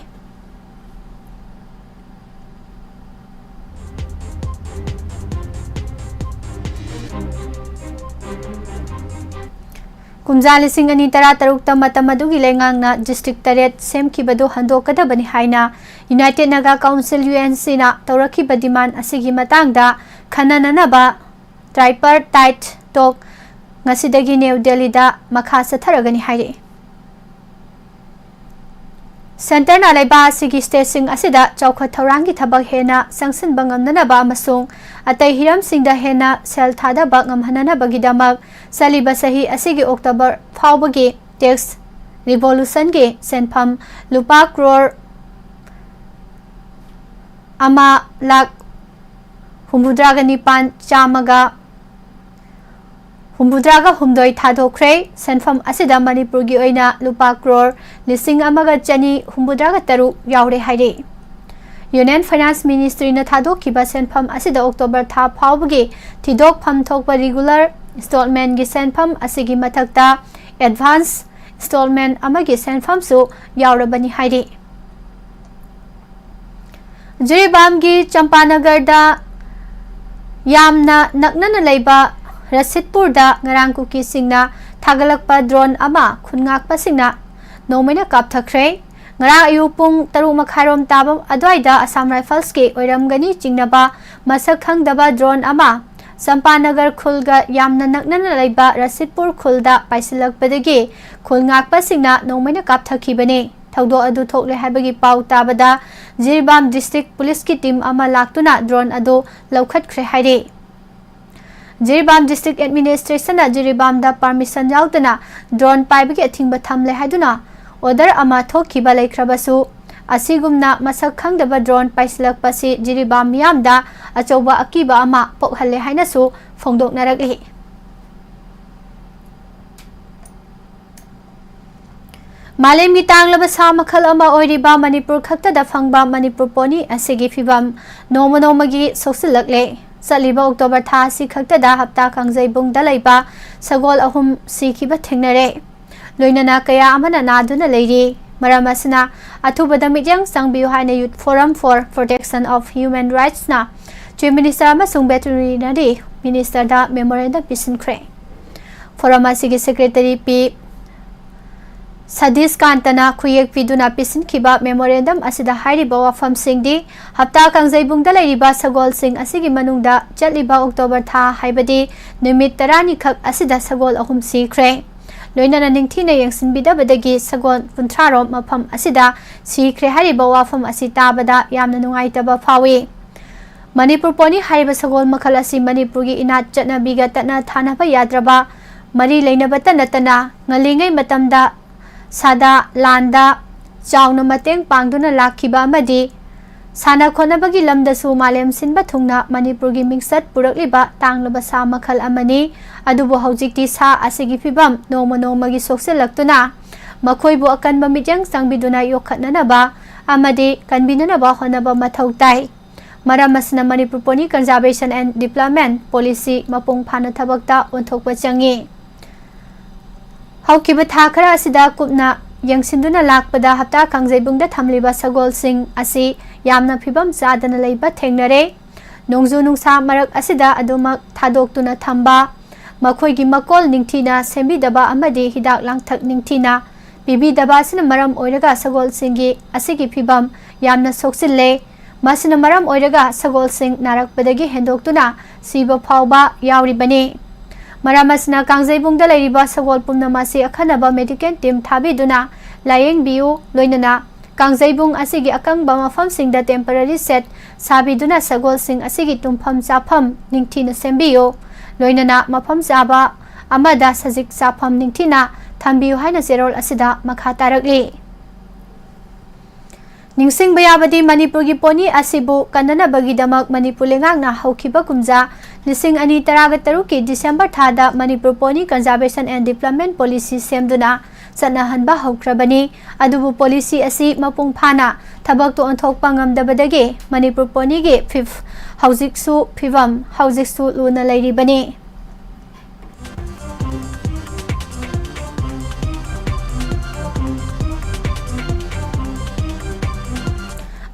Kumjali sing ani tara tarukta matamadu gilengang na district taret sem kibado hando kada bani haina United Naga Council UNC na tauraki badiman asigi matangda khanana na ba tripartite talk ngasidagi New Delhi da makha satharagani haire Center na laiba asigi station asida chawkha thaurangi thabak hena sangsin bangamna ba masung atai hiram singda hena sel thada ba ngamhanana bagidamak saliba sahi asigi October phawbagi tax revolution ge senpham lupa crore ama lak humbudraga nipan chamaga humbudraga humdoi thadokre senfam asida Manipur gi oina lupa crore lising amaga chani humbudraga taru yaure haire Union Finance Ministry na thadokkiba senfam asida October tha phawbagi thidok pham thokpa regular installment gi senfam asigi mathakta advance installment amagi senfam su yaurabani haire Jiribam gi Champanagar da yamna naknana leiba Rasitpur da ngarang kuki singna thagalakpa drone ama khungakpa singna nomaina kapthakre ngarang ayu pung 3:30 tabam adwaida Assam Rifles ke oiramgani chingnaba masak khangdaba drone ama Champanagar khulga yamna naknana leiba Rasitpur khulda paisilakpadagi khungakpa singna nomaina kapthakibane thawdo adu thokle habagi pau tabada Jiribam District Police ki team ama laktuna drone adu laukhat khre haire Jiribam District Administration na Jiribam da permission yautana drone paibagi athingba thamle haiduna order ama thokkiba laikrabasu asigumna masak khangdaba drone paisilakpasi Jiribam miyamda achoba akiba ama pokhalle hainasu phongdoknarakli Malem gi tanglaba sa makhal ama oiriba Manipur khakta da phangba Manipur poni asigi phibam noma gi sosilakle Saliba October tha si khakta da hapta kangjai bung da leiba sagol ahum sikhiba thengnare loinana kaya amana naduna leiri maramasna athubada midyang sangbiu haina youth forum for protection of human rights na chief minister amasung veterinary minister da memorandum pisinkhre forum asigi secretary p Sadis Kantana Kuyek Piduna Pisin Kiba Memorandum Asida Hariba WAPHAM Singdi Hapta Kangjai Bungda Lairiba Sagol Sing Asigi Manungda Chatliba October Tha Haibadi Numit Tarani Khak Asida Sagol Ahum Sikre Loinana Ningthina Yangsinbida Badagi Sagol Puntraro Mapham Asida Sikre Hariba WAPHAM Asita Bada Yamna Nungaitaba Phawi Manipur Poni Hariba Sagol Makhal Asi Manipurgi Inat Chatnabiga Tatna Thanaba Yadraba Mari Leinabata Natana Ngalingai Matamda Sada Landa Chawna Mateng Pangduna Lakhiba Amadi Sana Khonabagi Lamdasu Malem Sinba Thungna Manipurgi Mingsat Purakliba Tanglaba Sa Makhal Amani Adubu Haujikti Sa Asigi Phibam Noma gi Sokselaktuna Makhoibu Akanba Midyang Sangbiduna Yokhatnanaba Amadi Kanbinanaba Honaba Mathau Tai Maramasna Manipur Poni Conservation and Development Policy Mapung Phana Thabakta Onthokpa Changi Haukiba Thakara Asida Kupna Yangsinduna Lakpada Hapta Kangjai Bungda Thamliba Sagol Sing Asi Yamna Phibam Chadana Leiba Thengnare Nongju Nungsa Marak Asida Adumak Thadoktuna Thamba Makhoigi Makol Ningthina Sembidaba Amadi Hidak Langthak Ningthina Bibidaba Sina Maram Oiraga Sagol Singi Asigi Phibam Yamna Soksille Masina Maram Oiraga Sagol Sing Narakpadagi Hendoktuna Siba Phawba Yauribani Maramasna Kangjai Bungda Lairiba Sagol Pumnamasi Akhanaba medical team Thabiduna Layeng Biu Loinana Kangjai Bung Asigi Akangba Mafam Singda temporary set Sabiduna Sagol Sing Asigi Tumpham Chapham Ningthina Sembiu Loinana Mafam Chaba Amada Sajik Chapham Ningthina Thambiu Haina Zerol Asida Makha Tarakli Ningsing Bayabadi Manipurgi Poni Asibu Kanana Bagidamak Manipur Lengangna Haukiba Kumja Lising Ani Taragataruki December Thada Manipur Poni Conservation and Development Policy Semduna Sanahanba Haukrabani Adubu Policy Asi Mapung Phana Thabak to Onthokpa Ngamdabadagi Manipur Poni gi 5th Haujiksu Phivam Haujiksu Luna Lairibani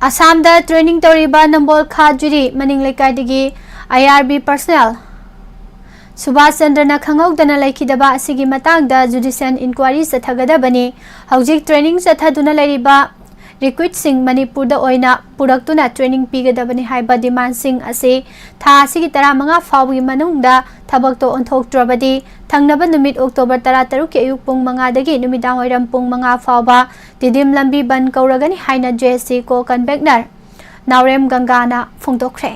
Assam da training toriba Nambol Khajuri Maning Lekaidagi IRB personnel Subhash Chandra na khanghaudana laikhidaba asigi matangda judicial inquiry sathagadabani haujik training sathaduna lairiba recruit sing Manipur da oina puraktuna training pigadabani haiba demand sing ase tha asigi 15 fawgi manungda thabakto onthoktrabadi thangnaba numit October 13 ki ayuk pung 5 dagi numidang oiram pung 5 fawba tidim lambi ban kauragani haina JSC ko convener Naurem Gangana phongdokre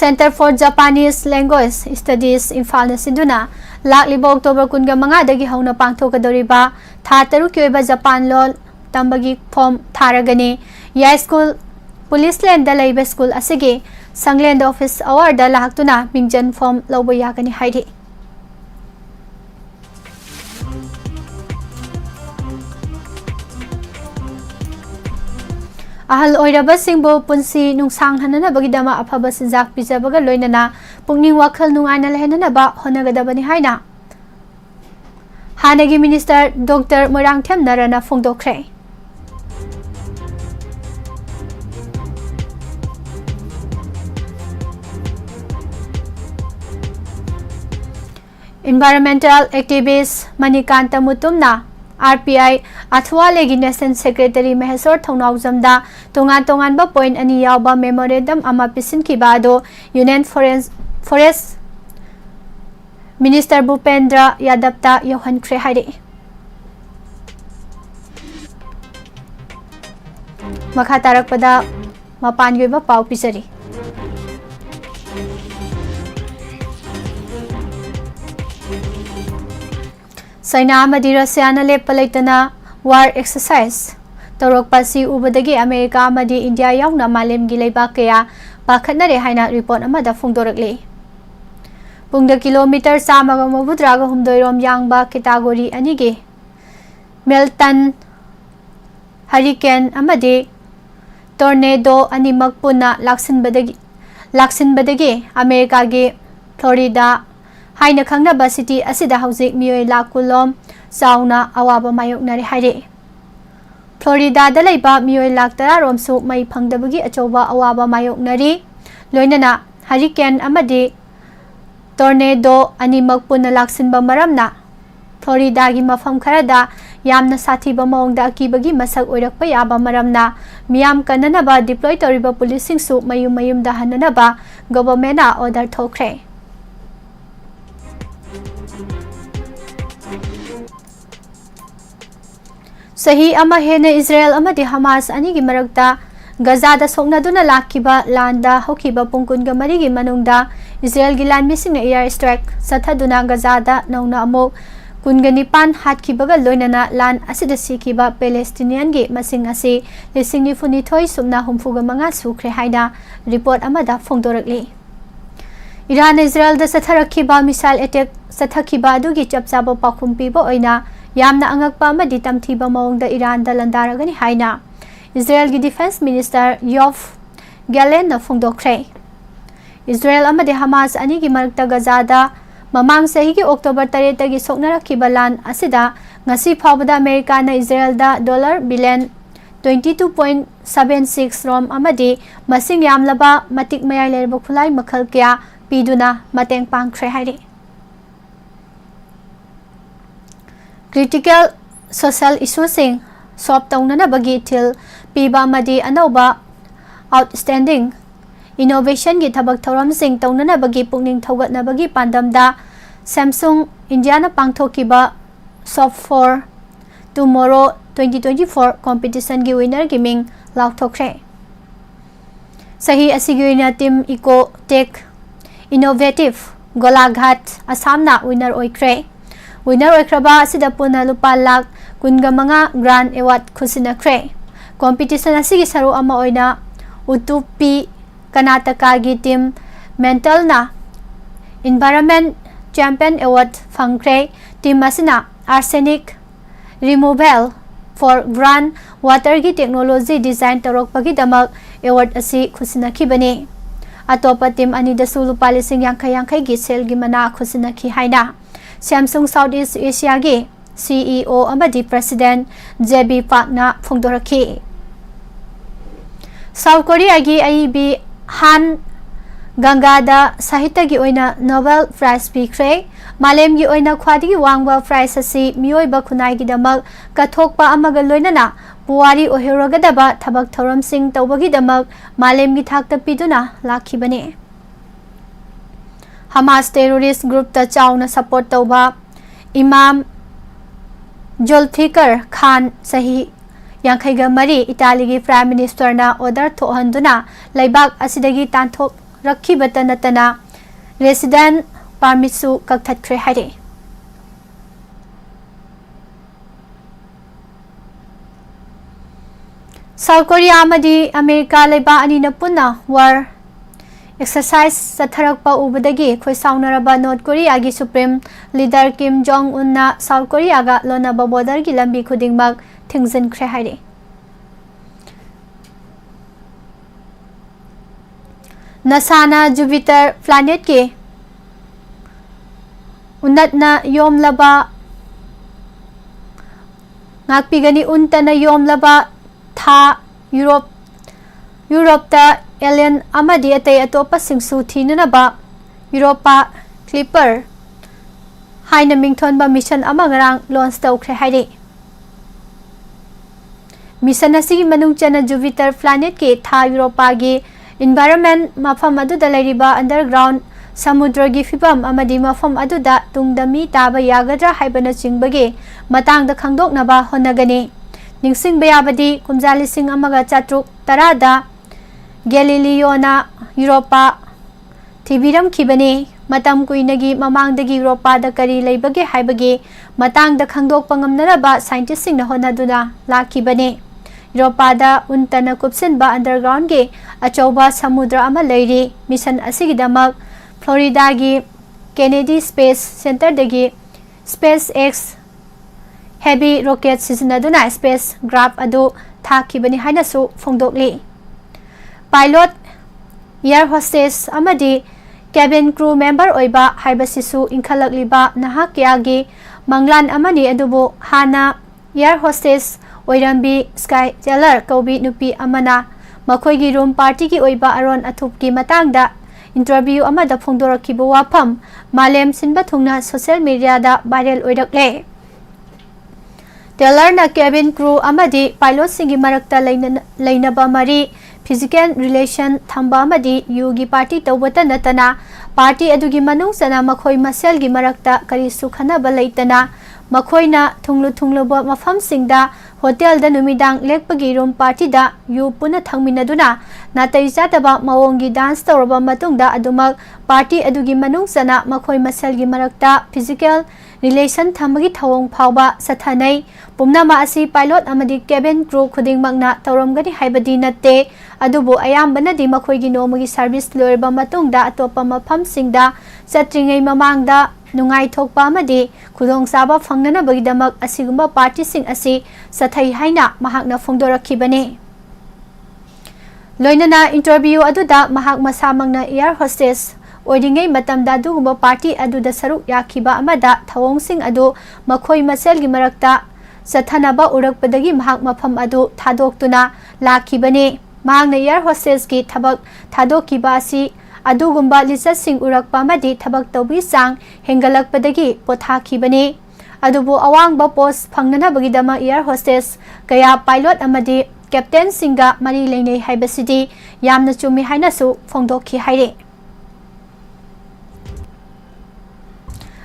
Center for Japanese Language Studies in PHAL Sinduna लाक्लिबा October 15 हौना पांथोकदोरिबा था 3 की ओइबा Japan लोल तंबगी form थारगनी या school police land lab school असिगे संगलैंड office award लाक्तुना मिंजन फॉर्म लौबा यागनी हाइदि ahal oiraba singbo punsi nungsang hanana bagidama afaba sinjak pijabaga loinana pungning wakhal nungaina lehenana ba honagadabani haina hanagi minister Dr. Moirangthem Narana phongdokre environmental activist Manikanta Mutumna RPI Athwalegi National Secretary Mahesor Thongnawjamda tongan ba point ani yawba memorandum ama pisin ki bado Union Forest Minister Bhupendra Yadavta yohan khre hairi makha tarakpada mapan gi ba pau pisari Saina amadi Russia lepa leitana war exercise torokpasi ubadagi America amadi India yauna malemgi leibak kaya pakhatnare haina report amada phongdorakli pungda kilometer samaga mabudraga humdoirom yangba category anigi Milton hurricane amadi tornado animak puna laksinbadagi America gi Florida haina khangnaba city asida hauzik mioi lakulom sauna awaba mayoknari haire Florida da leiba mioi lak tararom su mai phangdabagi achoba awaba mayoknari loinana hurricane amadi tornado animak puna laksinba maramna Florida gi mafam kharada yamna sathiba maongda akibagi masak oirakpa yaba maramna miyam kananaba deploy toriba policing su mayum da hananaba government a order thokre Sahi ama hena Israel amadi Hamas anigi marakta Gaza da soknaduna lakiba landa hokiba pungkunga marigi manungda Israel gi land missing na air strike sathaduna Gaza da nauna amok kungani pan hatkibaga loinana land asida sikiba Palestinian gi masing asi lisingni funi thoi sumna humfuga manga sukre haina report amada phongdorakli Iran Israel da satharakhiba missile attack sathakiba adugi chapchaba pakhum piba oina yamna angakpa amadi tamthiba maongda Iran da landaragani haina Israel gi defense minister Yoav Gallant na phongdokre Israel amadi Hamas ani gi marakta Gaza da mamang sahi gi October 3 tagi soknarakhiba lan asida ngasi phawbada America na Israel da dollar billion 22.76 rom amadi masing yamlaba matik mayai lerba khulai makhal kya piduna mateng pangkhre hairi Critical social issues solve taunana bagi til piba madi anauba outstanding innovation gi thabak thoram sing taunana bagi pungning thogatna bagi pandamda Samsung India na pangthokiba Soft for Tomorrow 2024 competition gi winner gi ming lauthokre Sahi asigi wina team Eco Tech Innovative Golaghat Assamna winner oikre Winner oikraba asida puna lupa lak kungamanga grand award khusinakre competition asigi saru ama oina Utupi Karnataka gi team mental na environment champion award fangkre team asina arsenic removal for grand water gi technology design torokpagi damak award asi khusinakhi bani atopa team ani da sulu palising yang gi sel gi mana khusinakhi haina Samsung Southeast Asia gi CEO amadi President JB Park na phongdorakhi South Korea gi IB Han Gangada Sahitya gi oina Nobel Prize pikre malem gi oina khwadi wangba prize asi mioi ba khunai gi damak kathokpa amaga loinana puari oherogadaba thabak thoram sing tawbagi damak malem gi thakta piduna lakhibane Hamas terrorist group ta chauna support tawba Imam Zulfikar Khan sahi yankhaiga mari Italy gi Prime Minister na order thohanduna laibak asidagi tanthok rakhi batanatana resident permit su kakthatre haire South Korea amadi America leba ani na punna war exercise satharakpa ubadagi khoi saunaraba North Korea gi Supreme Leader Kim Jong Un na South Korea ga lonaba border gi lambi khudingmak thingzin khre haire. NASA Jupiter planet ke unat na yom laba ngakpigani unta na yom laba tha Europe ta alien amadi atay atopa singsu thinanaba Europa Clipper haina mingthon ba mission ama ngarang launch tawkhre haire. Mission asigi manung chana Jupiter planet ke tha Europa gi environment mafam aduda lairiba underground samudra gi fibam amadi mafam aduda tungdami taba yagadra haibana chingbage matangda khangdoknaba honagani. Ningsing bayabadi kumjali sing amaga chatruk tarada Galileo na Europa tibiram kibani matam kuinagi mamangdagi Europa da kari leibage haibage matangda khangdokpa ngamnaraba scientist sing na honaduna lakibani. Europa da untana kupsinba underground ge achauba samudra ama leiri mission asigidamak Florida gi Kennedy Space Center dagi SpaceX heavy rocket sizinaduna space grab adu thakibani hainasu phongdokli. Pilot air hostess amadi cabin crew member oiba haibasisu inkhalakliba nahak yagi manglan amani adubu hana air hostess oirambi sky teller kobi nupi amana makhoigi room party ki oiba aron athupki matangda interview amada phongdorakibu wapham malem sinba thungna social media da viral oirakle. Teller na cabin crew amadi pilot singi marakta lainaba mari physical relation thamba amadi yugi party tawbata natana party adugi manung sana makhoi masel gi marakta kari sukhana balaitana makhoina thunglu ba mafam singda hotel da numidang lekpagi room party da yu puna thangminaduna natai jataba mawongi dance tawraba matungda adumak party adugi manung sana makhoi masel gi marakta physical relation thambagi thawong phawba sathanai pumnama asi pilot amadi cabin crew khudingmakna tawramgani haibadi natte adubu ayambana di makhoi gi nomagi service loirba matungda atopa mafam singda satringai mamangda nungai thokpa amadi khudong saba phangnana bagidamak asigumba party sing asi sathai haina mahakna phongdorakhibani. Loinana interview aduda mahak masamangna air hostess oidingai matamda dugumba party aduda saruk yakhiba amada thawong sing adu makhoi masel gi marakta sathanaba urakpadagi mahak mafam adu thadoktuna lakhibani. Mahakna air hostess gi thabak thadokiba asi adugumba lisat sing urakpa amadi thabak tawbi sang hengalakpadagi pothakhibani. Adubu awangba post phangnana bagidama air hostess kaya pilot amadi captain singa mari leinei haibasidi yamna chumi hainasu phongdokhi haire.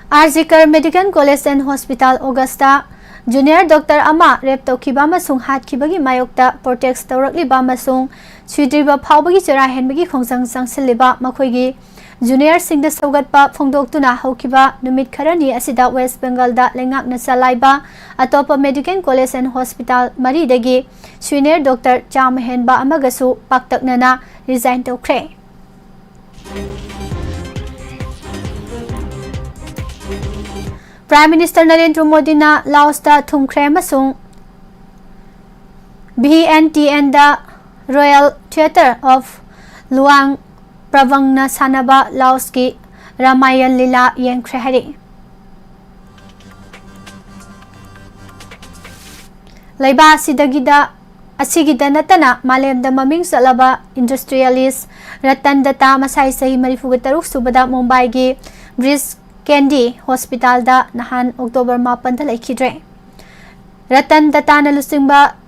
Arjikar Medical College and Hospital Augusta junior doctor ama rep tawkiba masung hatkibagi mayokta protect tawrakliba masung suidriba phawbagi chara henbagi khongsang sangsiliba makhoigi junior singda saugatpa phongdoktuna haukiba numit kharani asida West Bengal da lengakna salaiba atopa Medical College and Hospital mari dagi senior doctor Chamhenba amagasu paktaknana resign tawkhre. Prime Minister Narendra Modi na Laos da thumkhre masung BNTN da Royal Theatre of Luang Pravangna sanaba Laos ki Ramayan Lila yengkhre hari. Laiba sidagida asigida natana malemda maming salaba industrialist Ratan Data masai sahi marifugataruk subada Mumbai gi Bridge Candy Hospital da nahan October 8 da laikhidre. Ratan Data na lusingba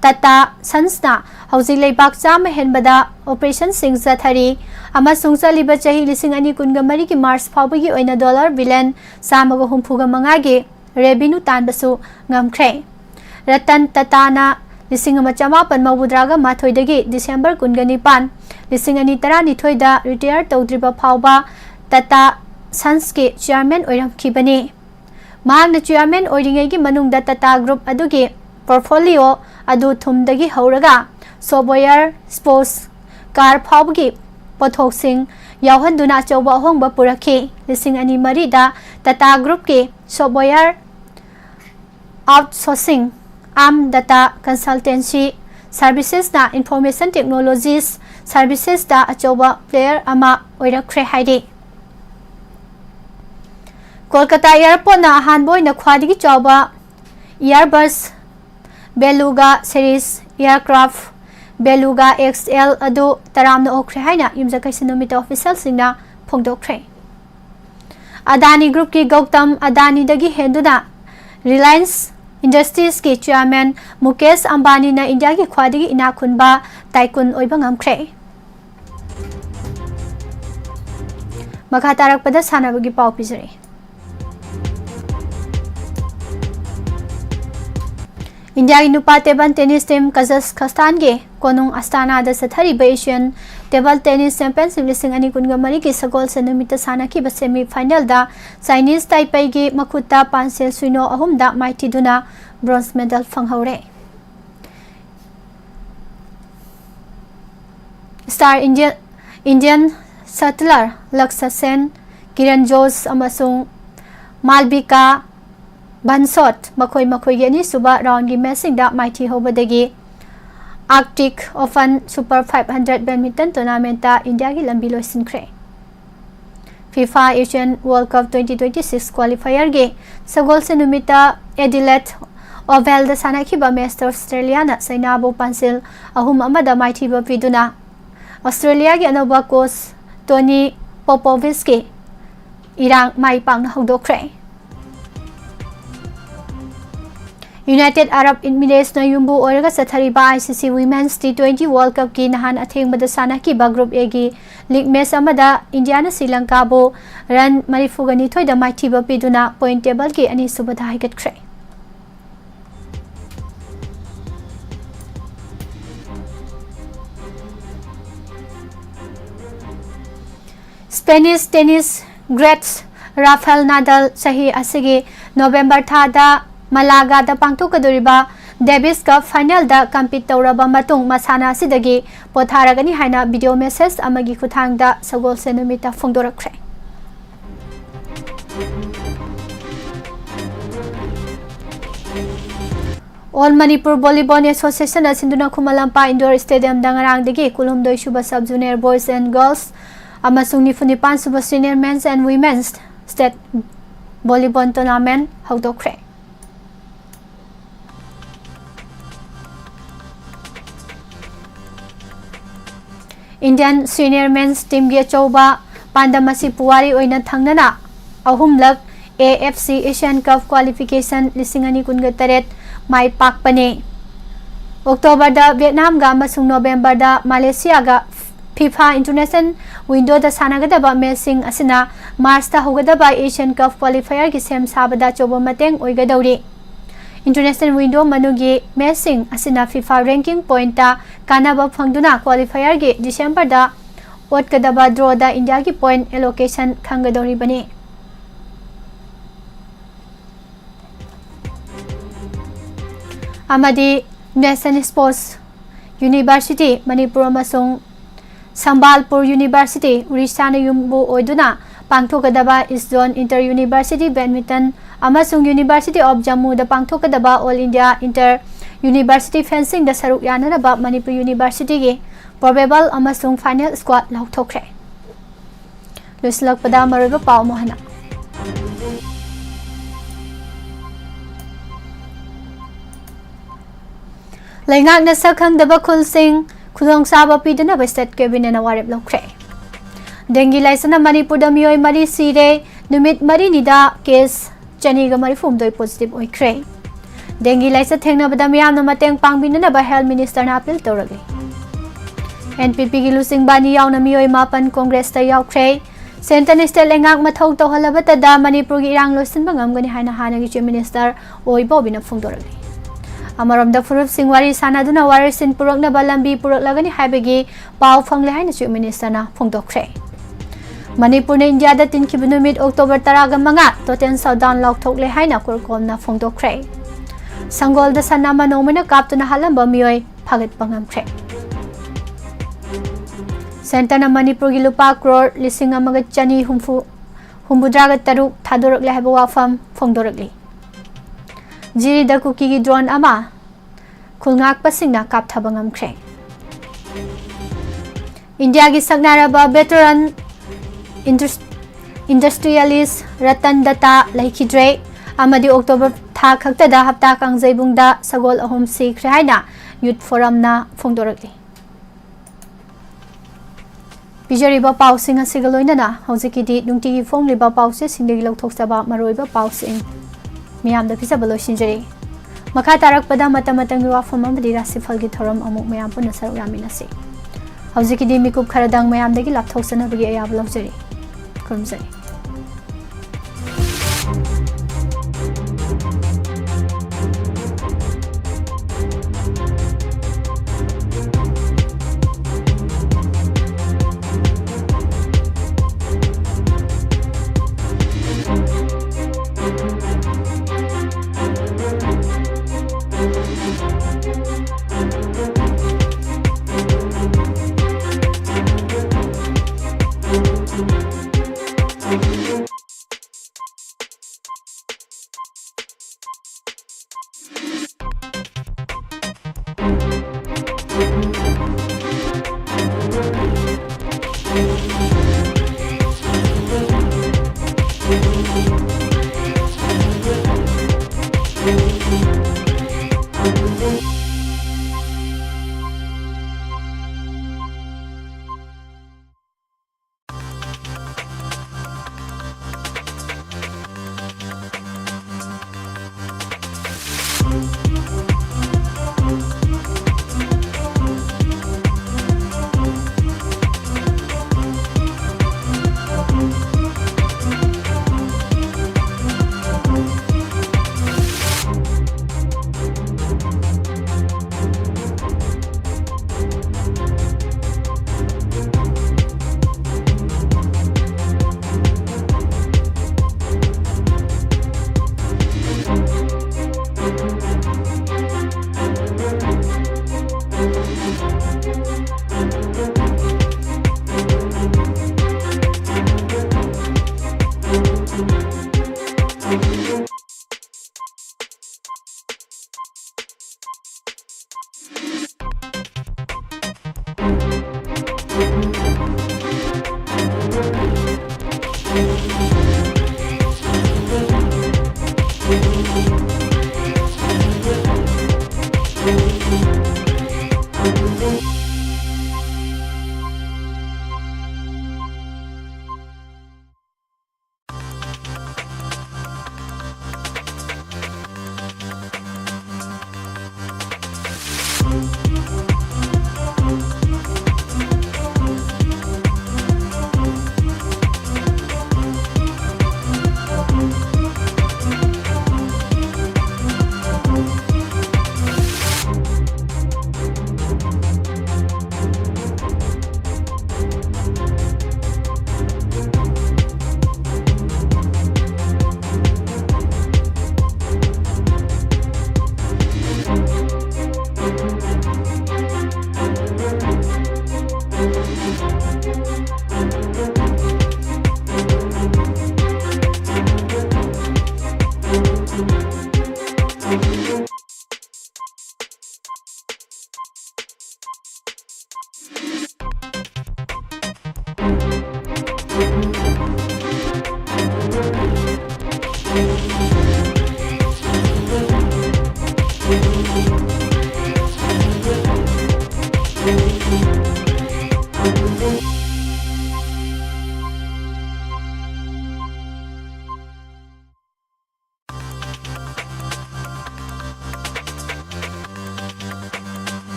Tata Sansna hauzik leibak chama henbada operation sing zathari amasung chaliba chahi 2023 ki March phawbagi oina dollar billion samaga humpuga mangagi revenue tanbasu ngamkhre. Ratan Tata na 1952 mathoidagi December 19 2012 da retire tawdriba phawba Tata Sons ke chairman oiramkhibani. Mahakna chairman oiringai gi manungda Tata Group adugi portfolio adu thumdagi hauraga software sports car phawgi pothok-sing yauhanduna achauba ahongba purakhi. 2003 da Tata Group ki software outsourcing arm data consultancy services na information technologies services da achauba player ama oirakre haidi. Kolkata airport na ahanboy na khwadigi chawba Airbus Beluga series aircraft Beluga XL adu taramna okre haina yumjakai sinumita official singna phongdokre. Adani Group ki Gautam Adani dagi henduna Reliance Industries ki chairman Mukesh Ambani na India ki khwadigi inakhunba taikun oiba ngamkre. Makha tarakpada sanabagi pau pijare. India ki nupa table tennis team Kazakhstan ke konung Astana da sathari Asian table tennis championship 2023 ki sagol se numita sanaki ba semi final da Chinese Taipei ki Makuta Pansel Suino ahum da maiti duna bronze medal phanghaure. Star Indian Shuttler Lakshya Sen Kiran Jose amasung Malvika Bansot makoi yani suba round gi matching da mighty hobadagi Arctic Open Super 500 badminton tournament ta India gi lambi loisinkhre. FIFA Asian World Cup 2026 qualifier ge sagol se numita Adelaide Oval da sanaki ba match Australia na Sainabo Pansil ahum amada mighty ba piduna Australia gi anoba coach Tony Popovich ge irang mai pang na hodokre. United Arab Emirates na yumbu oiraga sathari ba ICC Women's T20 World Cup ki nahan atheng bada sanaki ba Group A gi league match amada India na Sri Lanka bo run marifugani thoi da mighty ba piduna point table ki ani subada higat khre. Spanish tennis greats Rafael Nadal sahi asigi November tha da Malaga da pangthokadoriba Davis Cup final da compete tawraba matung masana sidagi potharagani haina video message amagi khuthang da sagol se numita phongdorakre. All Manipur Volleyball Association asinduna Khumalampa Indoor Stadium da ngarang dagi kulumdoi suba sub junior boys and girls amasung nifunipan suba senior men's and women's state volleyball tournament hawdokre. Indian senior men's team gi chauba pandamasi puwari oina thangnana ahumlak AFC Asian Cup qualification 2023 mai pakpane. October da Vietnam ga amasung November da Malaysia ga FIFA International Window da sanagadaba matching asina March ta hogadaba Asian Cup qualifier gi sem sabada chauba mateng oigadawri. International window manugi matching asina FIFA ranking point ta kanaba phangduna qualifier gi December da otkadaba draw da India gi point allocation khangadori bani. Amadi National Sports University Manipur amasung Sambalpur University Orissa na yumbu oiduna pangthokadaba East Zone Inter University Badminton amasung University of Jammu da pangthokadaba All India Inter University Fencing da saruk yanaraba Manipur University gi probable amasung final squad lauthokre. Luslakpada maruba pau mohana. Laingak na sakhang daba khulsing khudong saba pidana ba state cabinet na warep lokre. Dengue laisana Manipur da miyoi mari sire numit mari nida case chani ga mari fumdoi positive oikre. Dengue laisa thengna bada miyam na mateng pangbinana ba health minister na appeal torage. NPP gi lusing bani yaw na miyoi mapan congress ta yaukre. Central state laingak mathau tawhalabata da Manipur gi irang loisin bangam gani haina hana gi chief minister oibo bina fumdorage. Amaram da Furup Singwari sanaduna warisin purok na balambi purok lagani haibagi pau phangle haina chief minister na phongdokre. Manipur na India da tinkibunumit October 10 toten shutdown lauthokle haina kurkom na phongdokre. Sanggol da sana manong kapto na halamba miyoy pagat pangamkre. Center na Manipur gi lupa crore lising amagat chani humbudragat taruk thadorak le haba WAPHAM phongdorakli. Jiri da kuki gi drone ama khulngak pasingna kapthaba ngamkre. India gi sagnaraba veteran industrialist Ratan Data Laikhidre amadi October tha khaktada hapta kangjaibungda sagol ahom sikre haina youth forum na phongdorakli. Pijariba pausing asigaloinana hojikidi nungtigi phongliba pause singdegi lokthokjaba maroiba pausing miyam da pisabalo sinjari makha tarakpada matamatanggi WAPHAM amadi RASHI gi thoram amuk mayam puna saruk yaminasi hojikidi mikup kharadang mayam dagi lapthoksana bagi ayab lawjari kurumjari.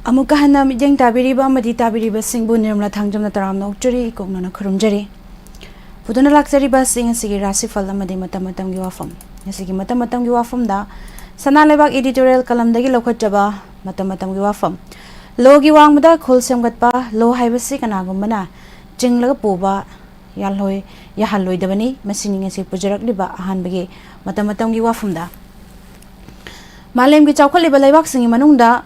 Amuka hana midjeng tabiriba amadi tabiriba singbu nirmala thangjamna taram nokchari koknana khurumjari puduna laksariba sing asigi rasi phal amadi matam gi wafam asigi matam gi wafam da sana lebak editorial kalam dagi lokhatjaba matam gi wafam logi wangmada khol semgatpa lo haibasi kanagumana jinglaga puba yalhoi yahaloi dabani masini ngasi pujarak liba ahan bagi matam gi wafam da malem gi chawkhaliba lebak singi manungda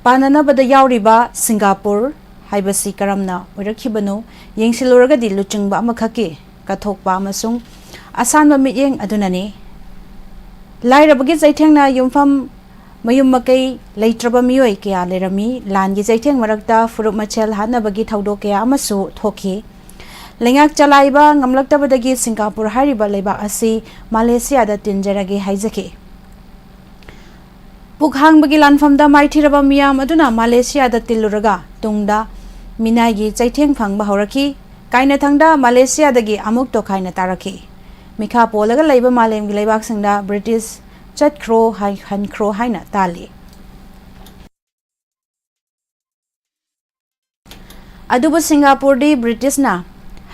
Pananabada yauriba Singapore haibasi karamna oirakibano yengsiluragadi luchingba amakhaki kathokpa amasung asanba miyeng adunani lairabagi zaithengna yumfam mayum makai leitraba miyoi kya lerami langi zaitheng marakta furup machel hanabagi thawdok kya amasu thoki lengak chalaiba ngamlaktabadagi Singapore hariba leiba asi Malaysia da tinjaragi haijaki Pukhang bagi lanfam da maithiraba miyam aduna Malaysia da tiluraga tungda minagi chaitheng phangba horaki kaina thangda Malaysia dagi amuk to khaina taraki mikha polaga leiba malem gi leibak singda British chatkhro hankhro haina tali aduba Singapore di British na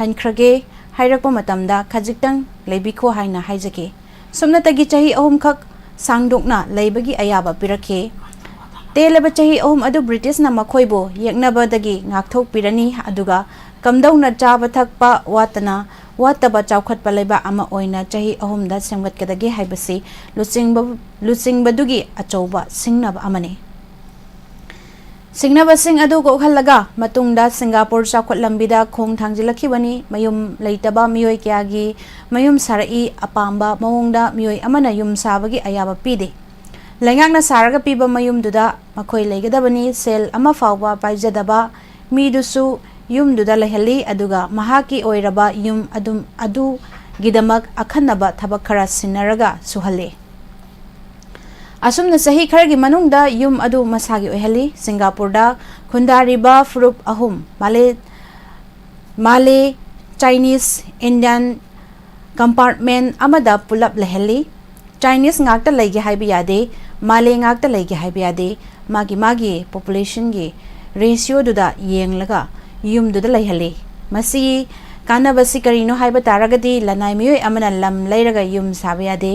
hankrage hairakpa matamda khajiktang leibikho haina haijaki somna tagi chahi ahum khak Sangdokna leibagi ayaba pirake teleba chahi ahum adu British na makhoibo yeknaba dagi ngakthok pirani aduga kamdauna chaba thakpa wataba chawkhatpa leiba ama oina chahi ahum da semgat kadagi haibasi luchingba dugi achauba singnaba amane singnaba sing adu ko khalaga matungda Singapore chawkhat lambida khong thangjilakibani mayum leitaba miyoi kyagi mayum sarai apamba mawongda miyoi amana yum sabagi ayaba pide lengakna saraga piba mayum duda makhoi leigadabani sel ama fawba paijadaba midusu yum duda lehali aduga mahaki oiraba yum adu gidamak akhanaba thabak khara sinaraga suhale asumna sahi khargi manungda yum adu masagi oihali Singapore da khundariba furup ahum Malay Chinese Indian compartment amada pulap lehali Chinese ngakta leige haibi yade Malay ngakta leige haibi yade magi population gi ratio duda yenglaga yum duda lehali masi kanabasi karino haiba taragadi lanai miyoi amana lam leiraga yum sabi yade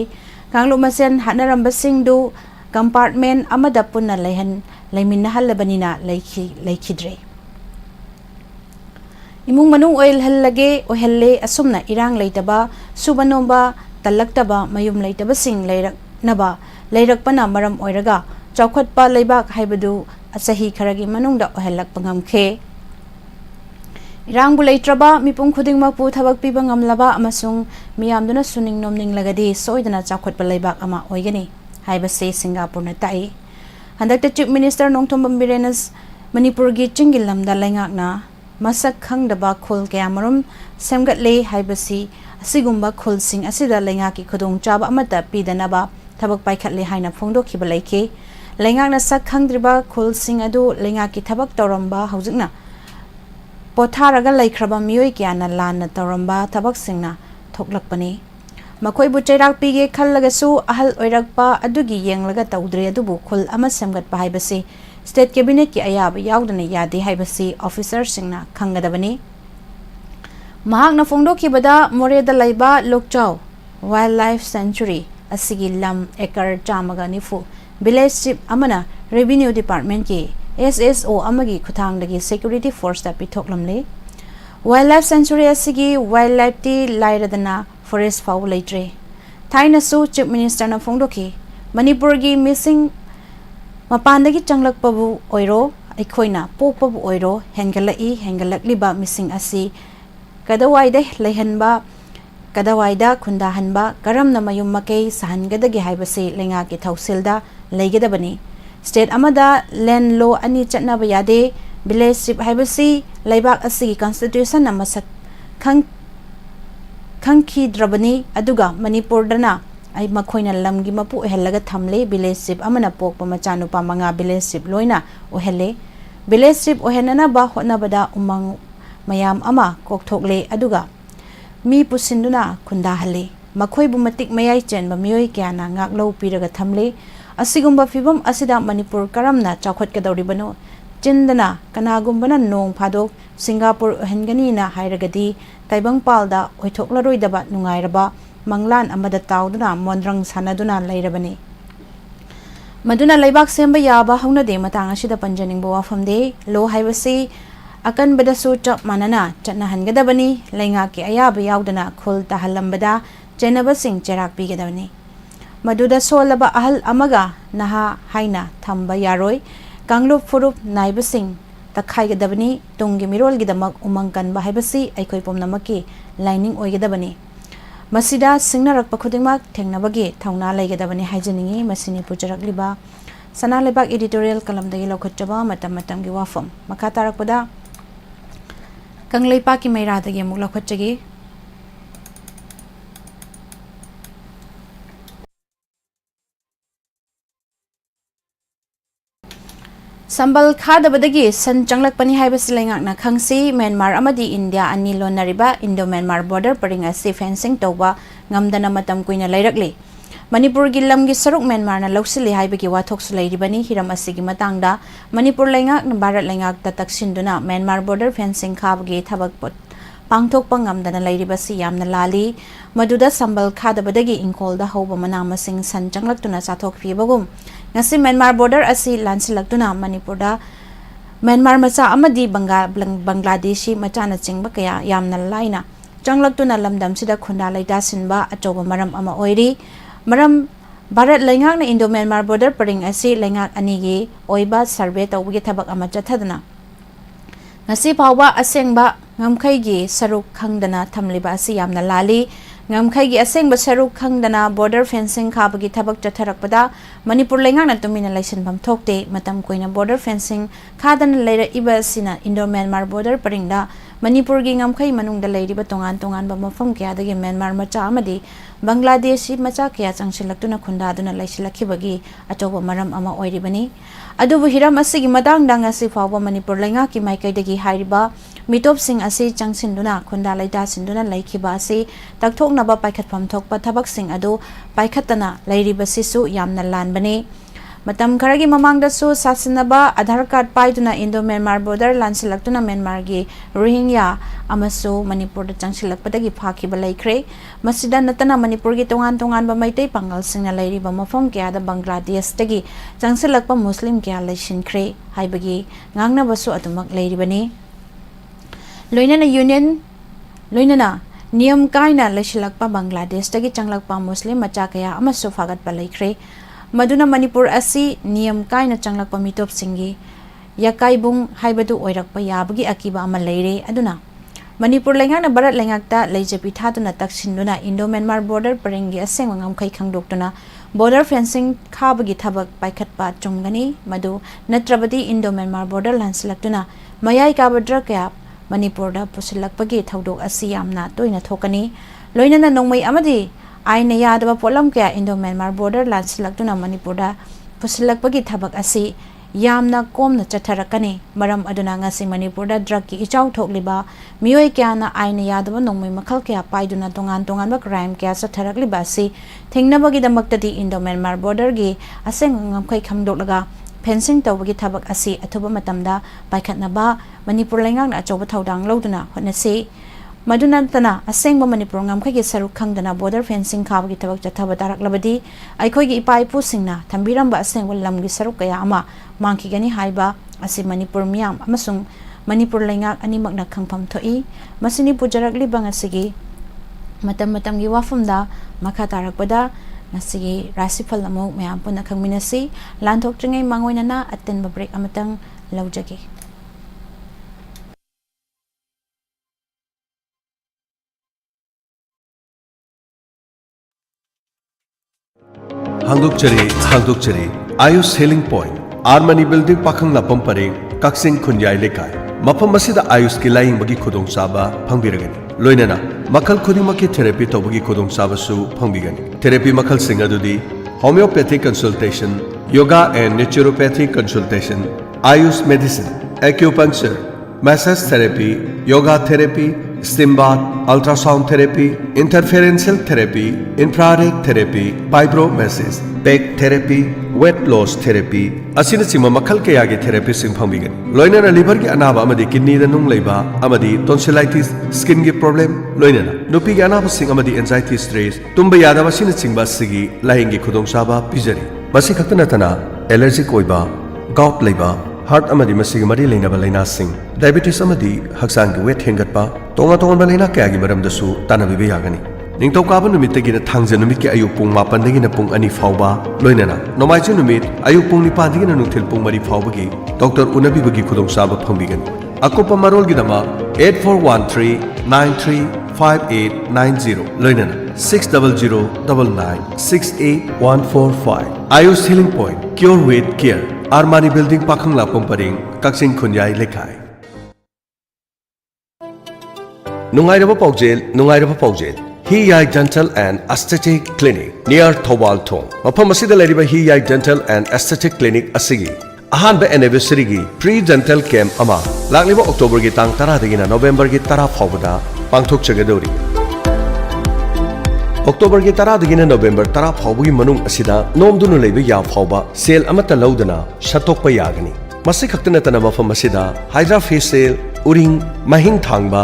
Kanglo masen hanaramba singdu compartment amada punna leiminna halabanina leikhidre imung manung oil hallage ohelle asumna irang leitaba subanomba talaktaba mayum leitaba sing leirakpana maram oiraga chawkhatpa leibak haibadu asahi kharagi manungda ohellak pangamkhe Irang bulai traba mipung khuding mapu thabak piba ngamlaba amasung miyamduna suning nomning lagadi soidana chawkhat balaibak ama oigani haibase Singapore na tai handakta chief minister nongthom birenas Manipur gi chingil lamda laingakna masak khangdaba khol kayamarum semgatle haibasi asigumba khol sing asida laingaki khudong chaba amata pidanaba thabak paikhatle haina phongdokhiba laike laingakna sak khangdriba khol sing adu laingaki thabak toramba haujikna Potharaga laikhraba miyoi kyana lanna toramba tabak singna thoklakpani makhoi bu chairak pige khallagasu ahal oirakpa adugi yenglaga tawdre adubu khul ama semgatpa haibasi state cabinet ki ayaba yaudana yade haibasi officer singna khangadabani mahakna phongdokhibada moreda laiba lokchau wildlife sanctuary asigi lam ekar chamaga nifu village chief amana revenue department ki SSO amagi khuthangdagi security force da pithoklamle wildlife sanctuary asigi wildlife ti lairadana forest faw leitre thaina su chief minister na phongdoki Manipur gi missing mapandagi changlakpabu oiro aikhoina pokpabu oiro hengalakliba missing asi kadawaida leihanba kadawaida khundahanba karamna mayum makai sahangadagi haibase lenga ki thausilda leigedabani State amada land law ani chatnaba yade village chief haibasi laibak asigi constitution amasak khangki drabani aduga Manipur dana ai makhoina lamgi mapu helaga thamle village chief amana pokpa machanu pa manga village chief loina ohele village chief ohenana ba hotna bada umang mayam ama kokthokle aduga mi pusinduna khundahale makhoi bu matik mayai chen ba mioi kya na ngak lo piraga thamle asigumba fibam asida manipur karamna chawkhat kadawribano chindana kanagumbana nong phadok singapore hengani na hairagadi taibangpalda oithoklaroi daba nungairaba manglan amada tawduna mondrang sanaduna lairabani maduna laibak semba yaba hauna de matang asida panjaning bo wafam de lo haibasi akan bada su chap manana chatna hangadabani lainga ki ayaba yaudana khul tahalambada chenaba sing cherak pigadabani maduda solaba ahal amaga naha haina thamba yaroi kanglup furup naiba sing takhaigadabani tungi mirol gidamak umangkan ba haibasi aikoi pomnamaki lining oigadabani masida singnarakpa khudingmak thengnabagi thauna laigadabani haijaningi masini pujarakliba sana lebak editorial kalamdagi lokhatchaba matam-matamgi wafam makha tarakpada kanglaipa ki mairadagi amuk lokhatchagi Sambal khadabadagi san changlakpani haibasi laingakna khangsi Myanmar amadi India ani lonariba Indo-Myanmar border paring asi fencing tawba ngamdana matam kuina lairakli Manipur gi lamgi saruk Myanmar na loksili haibagi wathok sulairibani hiram asigi matangda Manipur laingak na Bharat laingak ta taksinduna Myanmar border fencing khabagi thabak pot pangthok pangamdana lairibasi yamna lali maduda sambal khadabadagi ingkolda hoba manamasing san changlaktuna chathok pibagum ngasi Myanmar border asi lansilaktuna Manipur da Myanmar macha amadi Bangladeshi macha na chingba kaya yamna laina changlaktu lamdam sida khunda laida sinba achoba maram ama oiri maram Bharat laingak na Indo-Myanmar border paring asi laingak anigi oiba survey tawgi thabak ama chathadna ngasi pawba asengba ngamkhai gi saruk khangdana thamliba asi yamna lali ngamkhai gi asengba saruk khangdana border fencing khabagi thabak chatharakpada Manipur laingak na tumina laisinbam thokte matam koina border fencing khadana leira iba sina Indo-Myanmar border paringda Manipur gi ngamkhai manungda leiriba tongan ba mafam kya dagi Myanmar macha amadi Bangladeshi macha kya changsilaktuna khundaduna laisilakibagi achoba maram ama oiribani adubu hiram asigi madangda ngasi fawba Manipur laingak ki maikaidagi hairiba mitop sing asi changsinduna khunda laida sinduna laikhiba asi takthoknaba paikhatpham thokpa thabak sing adu paikhatana lairiba sisu yamna lanbani matam kharagi mamangda su sasinaba Aadhaar card paiduna Indo-Myanmar border lansilaktuna Myanmar gi Rohingya amasu Manipur da changsilakpadagi phakiba laikhre masida natana Manipur gi tongan ba maitai pangal singna lairiba mafam kya da Bangladesh tagi changsilakpa Muslim kya laisinkhre haibagi ngangna basu atumak lairibani loinana niyam kaina laisilakpa Bangladesh tagi changlakpa Muslim macha kaya amasu phagatpa laikhre maduna Manipur asi niyam kaina changlakpa mitop singi yakaibung haibadu oirakpa yabagi akiba ama leire aduna Manipur laingak na Bharat laingak ta leijepi thaduna taksinduna Indo-Myanmar border paringi aseng ngamkhai khangdoktuna border fencing khabagi thabak paikhatpa chunggani madu natrabadi Indo-Myanmar border lansilaktuna mayai kabadra kaya Manipur da pusilakpagi thaudok asi yamna toina thokani loinana nongmai amadi aina yadaba polam kaya Indo-Myanmar border lansilaktuna Manipur da pusilakpagi thabak asi yamna komna chatharakani maram aduna ngasi Manipur da drug ki ichau thokliba mioi kya na aina yadaba nongmai makhal kya paiduna tongan ba crime kya chatharakliba si thingnabagi damaktadi Indo-Myanmar border gi aseng ngamkhai khamdoklaga fencing tawbagi thabak asi athuba matamda paikhatnaba Manipur laingak na achoba thaudang loduna hotnasi maduna tana asengba Manipur ngamkhai gi saruk khangdana border fencing khabagi thabak chathaba taraklabadi aikoi gi ipai pu singna thambiramba asengba lamgi saruk kaya ama mangkhigani haiba asi Manipur miyam amasung Manipur laingak animakna khangpham thoi masini pujarakli bangasigi matam gi wafamda makha tarakpada ngasigi rasifal amuk mayam puna khangminasi lanthok tringai mangoinana atten break amatang laujagi Hangdokchari Ayush Healing Point Armani Building Pakhang Lapam Pareng Kaksing Khunyai Lekai Mafam Masida Ayush ki laing bagi khudong saba phangbiragani loinana makhal khudimaki therapy tawbagi khudong saba su phangbigani therapy makhal singadudi homeopathic consultation yoga and naturopathic consultation Ayush medicine acupuncture massage therapy yoga therapy steam bath, ultrasound therapy, interferential therapy, infrared therapy, fibromassage, back therapy, weight loss therapy, asina chima makhal kaya gi therapy sing phangbigan. Loinana liver gi anaba amadi kidney da nung leiba amadi tonsillitis, skin gi problem, loinana nupi gi anaba sing amadi anxiety stress, tumba yada basina chingba sigi lahingi khudong saba pijari. Basi khaktana tana allergic oiba, gout leiba, heart amadi masigi mari leinaba laina sing, diabetes amadi haksang gi weight hengatpa, tonga tonga balaina kaya gi maram dasu tanabibe yagani. Ningtau kaba numit tagina thangja numit ki ayuk pung mapan dagina pung ani fauba loinana nomaiju numit ayuk pung nipan dagina nungthil pung mari faubagi doctor unabi bagi khudong saba phangbigan akopa marol gi dama 8413935890 loinana 6009968145 Ayush Healing Point Cure with Care Armani Building Pakhangla Pamparing Kaksing Khunyai Lekhai Nungairaba Paujel Hiyai Dental and Aesthetic Clinic near Thobal Thong. Mafam asida leriba Hiyai Dental and Aesthetic Clinic asigi. Ahanba anniversary gi pre-dental camp ama lakliba October gi tang 10 dagina November gi 10 phawbada pangthok chagadori. October gi 10 dagina November 10 phawbugi manung asida nomdunu leiba ya phawba sale amata laudana shatokpa yagani. Masi khaktana tana mafam asida Hydra facial, uring, mahing thangba,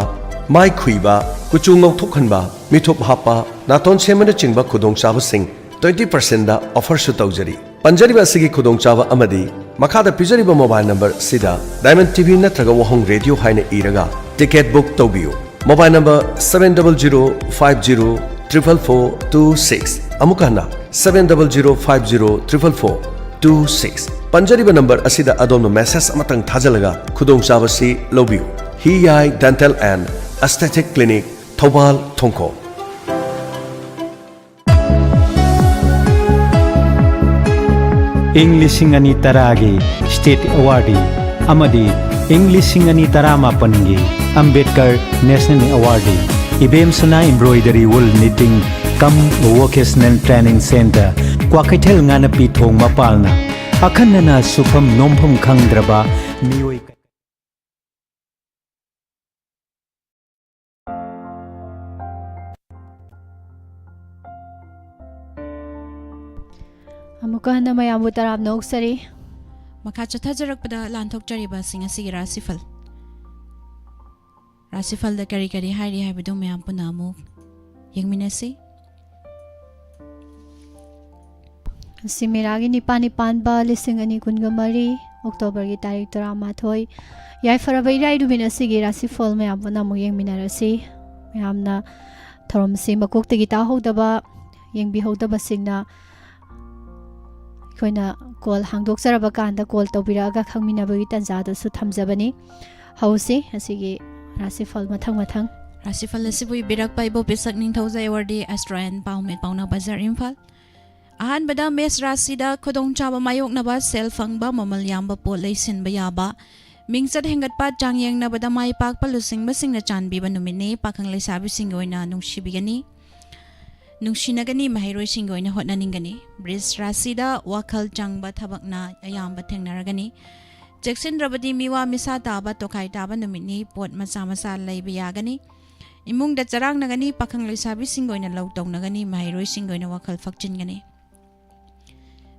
mai khuiba, kuchu ngauthokhanba, mithop hapa, naton semana chingba khudong chaba sing 20% da offer su taujari. Panjariba asigi khudong chaba amadi makhada pijariba mobile number sida Diamond TV natraga Wahong Radio haina iraga ticket book tawbiyo. Mobile number 70050444426 amukana 70050444426 Panjariba number asida adom message amatang thajalaga khudong chaba si lobiyo. Hiyai Dental and Aesthetic Clinic Thobal Thongko English Singani Taragi State Awardee Amadi English Singani Taramapangi Ambedkar National Awardee Ibem Suna Embroidery Wool Knitting Cum Vocational Training Center Kwakaithel Ngana Pithong Mapalna Akhanana Supham Nompham Khangdraba Miyoi Amuka handa mayambu tarab na uksari. Makha chathajarakpada lanthok chariba singa sigi rasifal. Rasifal da kari kari hairi haibidong mayam puna amuk yengminasi. Si miragi nipan ba lising ani kungamari October gi tarik 13 yai farabai rai dubina sigi rasifal mayam puna amuk yengminarasi. Mayamna thorom si makok tagi ta hodaba yengbi hodaba singna koina call hangdok saraba kanda call tawbiraga khangminabagi tanjada su thamjabani hausi asigi rasifal mathang Rasifal asibu birak pa ibo pisak ning thauza award Australian Paumit Pauna Bazar Imphal ahan bada mes rasida khodong chaba mayok na ba sel fangba mamal yamba po leisin bayaba mingchat hengat pa changyang na bada mai pak palusing basing na chanbi banumini pakhang leisabi singoina nungsibigani Nungsinagani mahairoi singoina hotnaningani bris rasida wakhal changba thabakna ayamba thengnaragani Jackson rabadi miwa misa taba tokai taba numini pot masa laiba yagani imung da charang nagani pakhang leisabi singoina lautong nagani mahairoi singoina wakhal fakchingani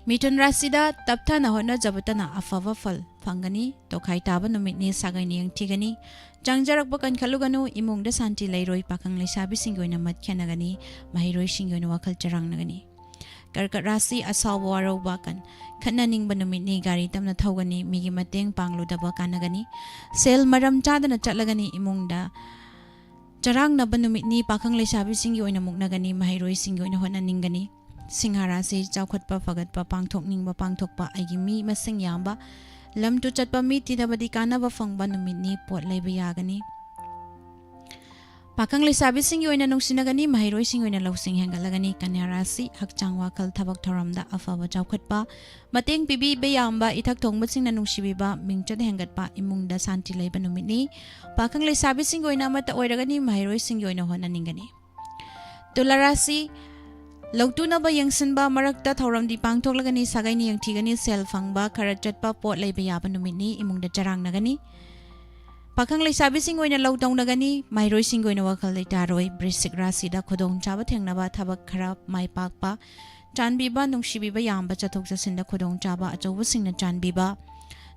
Miton rasida taptha na hotna jabatana afava fal phangani tokai taba numini sagaini yangthigani Jangjarak bakan kaluganu imung da santi lairoi pakhang leisabi singoina matkhanagani mahiroi singoina wakhal charang nagani karkat rasi asaw waro bakan khannaning banumini gari tamna thawgani migi mateng pangludaba kanagani sel maram chadana chatlagani imung da charang na banumini pakhang leisabi singoina muknagani mahiroi singoina hotnaningani singhara se chawkhatpa fagatpa pangthokningba pangthokpa aigi mi masing yamba lam tu chatpa mi tidabadi kanaba fangba numini pot leiba yagani pakang leisabi singi oina nungsinagani mahiroi singi oina lausing hengalagani kanyarasi hakchang wakal thabak thoramda afaba chawkhatpa mateng pibi beyamba ithak thongba singna nungsibiba mingchat hengatpa imungda santi leiba numini pakang leisabi singi oina mata oiragani mahiroi singi oina honaningani tularasi Lautuna ba yangsinba marakta thauramdi pangthoklagani sagaini yangthigani sel fangba kharachatpa pot leiba yaba numini imungda charang nagani Pakang leisabising oina lautong nagani mairoi sing oina wakal leitaroi brisik rasida khodong chaba thengnaba thabak khara mai pakpa chanbiba nungsibiba yamba chathok chasinda khodong chaba achauba singna chanbiba